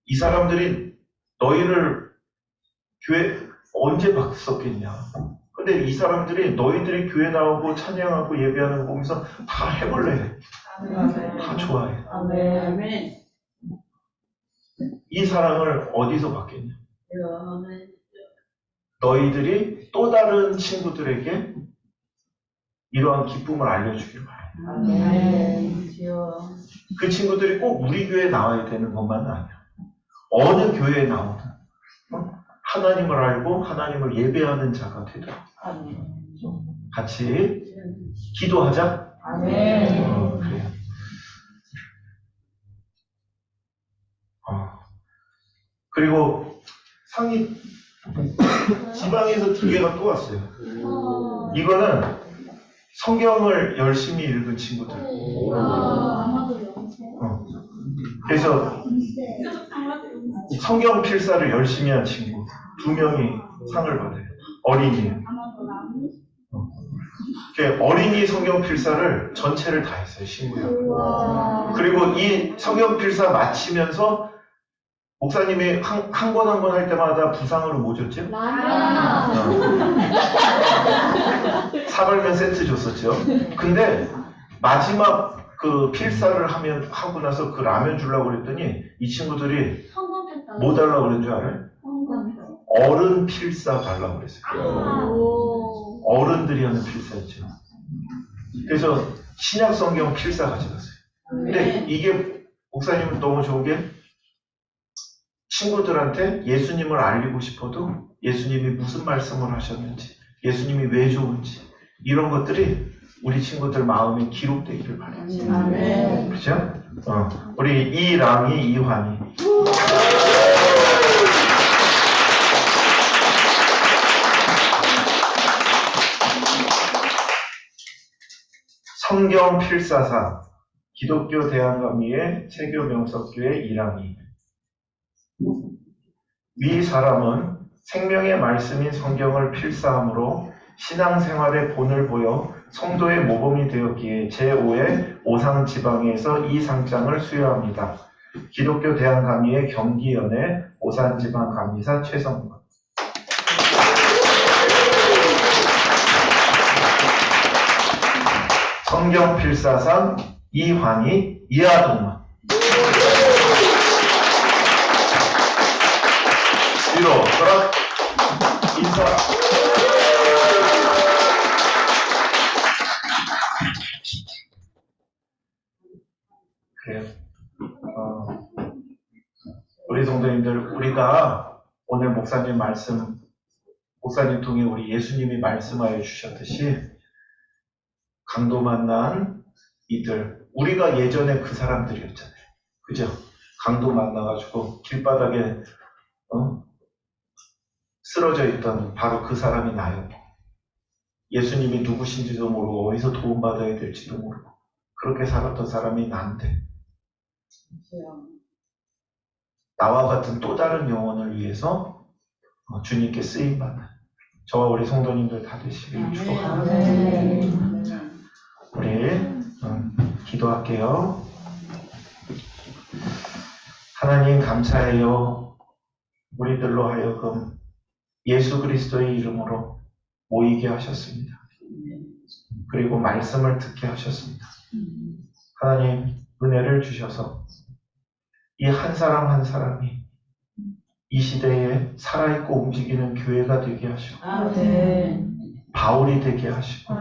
이 사람들이 너희를 교회 언제 봤었겠냐? 근데 이 사람들이 너희들이 교회 나오고 찬양하고 예배하는 거 보면서 다 해볼래. 다 좋아해. 이 사랑을 어디서 받겠냐? 너희들이 또 다른 친구들에게 이러한 기쁨을 알려주길 바래.
아멘. 주여.
그 친구들이 꼭 우리 교회에 나와야 되는 것만은 아니야. 어느 교회에 나오든 하나님을 알고 하나님을 예배하는 자가 되도록
아멘.
같이 기도하자.
아멘.
그래요. 그리고 상이 지방에서 2개가 또 왔어요. 이거는 성경을 열심히 읽은 친구들.
아마도 영세.
그래서 성경 필사를 열심히 한 친구 2명이 상을 받아요. 어린이.
아마도 남이.
어린이 성경 필사를 전체를 다 했어요. 신부요.
우와.
그리고 이 성경 필사 마치면서 목사님이 한 권 한 권 할 때마다 부상으로 뭐 줬죠? 사발면 세트 줬었죠. 근데 마지막 그 필사를 하고 나서 그 라면 주려고 그랬더니 이 친구들이
성공했다.
뭐 달라고 그런 줄 알아요?
성공했다.
어른 필사 달라고 그랬어요.
오.
어른들이 하는 필사였죠. 그래서 신약 성경 필사 가져갔어요. 근데 이게 목사님은 너무 좋은 게 친구들한테 예수님을 알리고 싶어도 예수님이 무슨 말씀을 하셨는지, 예수님이 왜 좋은지 이런 것들이 우리 친구들 마음에 기록되기를 바라요.
아멘.
그렇죠? 우리 이랑이, 이환이. 성경 필사상 기독교 대한감리의 체교 명석교회 이랑이. 위 사람은 생명의 말씀인 성경을 필사함으로 신앙생활의 본을 보여 성도의 모범이 되었기에 제5회 오상지방에서 이 상장을 수여합니다. 기독교 대한감리의 경기연회 오산지방감리사 최성건. 성경 필사상 이환희 이하동만. 위로 돌아 인사. 그래요. 우리 성도님들, 우리가 오늘 목사님 통해 우리 예수님이 말씀하여 주셨듯이 강도 만난 이들, 우리가 예전에 그 사람들이었잖아요. 그죠? 강도 만나가지고 길바닥에 쓰러져 있던 바로 그 사람이 나였고, 예수님이 누구신지도 모르고 어디서 도움받아야 될지도 모르고 그렇게 살았던 사람이 나인데, 나와 같은 또 다른 영혼을 위해서 주님께 쓰임받는 저와 우리 성도님들 다 되시길 축복합니다. 우리 기도할게요. 하나님 감사해요. 우리들로 하여금 예수 그리스도의 이름으로 모이게 하셨습니다. 그리고 말씀을 듣게 하셨습니다. 하나님 은혜를 주셔서 이 한 사람 한 사람이 이 시대에 살아있고 움직이는 교회가 되게 하시고, 바울이 되게 하시고,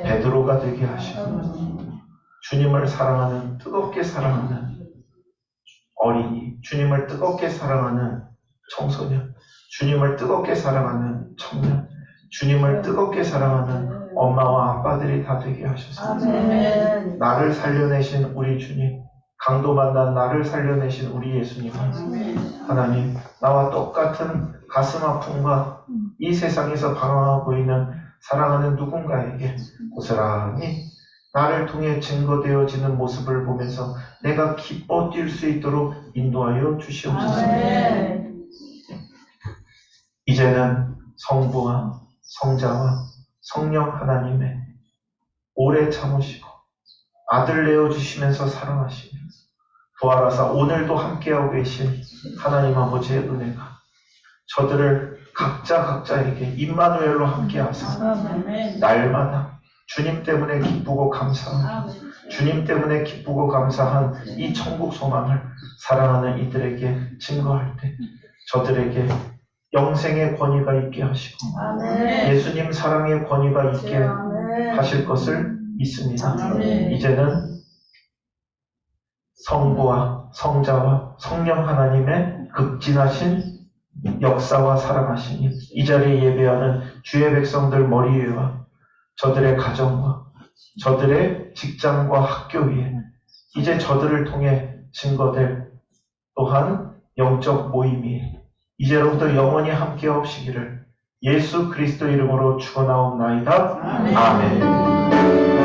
베드로가 되게 하시고, 주님을 사랑하는, 뜨겁게 사랑하는 어린이, 주님을 뜨겁게 사랑하는 청소년, 주님을 뜨겁게 사랑하는 청년, 주님을 뜨겁게 사랑하는 엄마와 아빠들이 다 되게 하셨습니다. 나를 살려내신 우리 주님, 강도 만난 나를 살려내신 우리 예수님, 하나님, 나와 똑같은 가슴 아픔과 이 세상에서 방황하고 있는 사랑하는 누군가에게 고스란히 나를 통해 증거되어지는 모습을 보면서 내가 기뻐 뛸 수 있도록 인도하여 주시옵소서. 이제는 성부와 성자와 성령 하나님의 오래 참으시고 아들 내어주시면서 사랑하시며 부활하사 오늘도 함께하고 계신 하나님 아버지의 은혜가 저들을 각자에게 임마누엘로 함께하사 날마다 주님 때문에 기쁘고 감사하고 주님 때문에 기쁘고 감사한 이 천국 소망을 사랑하는 이들에게 증거할 때 저들에게 영생의 권위가 있게 하시고 예수님 사랑의 권위가 있게 하실 것을 믿습니다.
아멘.
이제는 성부와 성자와 성령 하나님의 극진하신 역사와 사랑하심이 이 자리에 예배하는 주의 백성들 머리 위와 저들의 가정과 저들의 직장과 학교 위에 이제 저들을 통해 증거될 또한 영적 모임이 이제로부터 영원히 함께 없시기를 예수 그리스도 이름으로 축원하옵나이다. 아멘.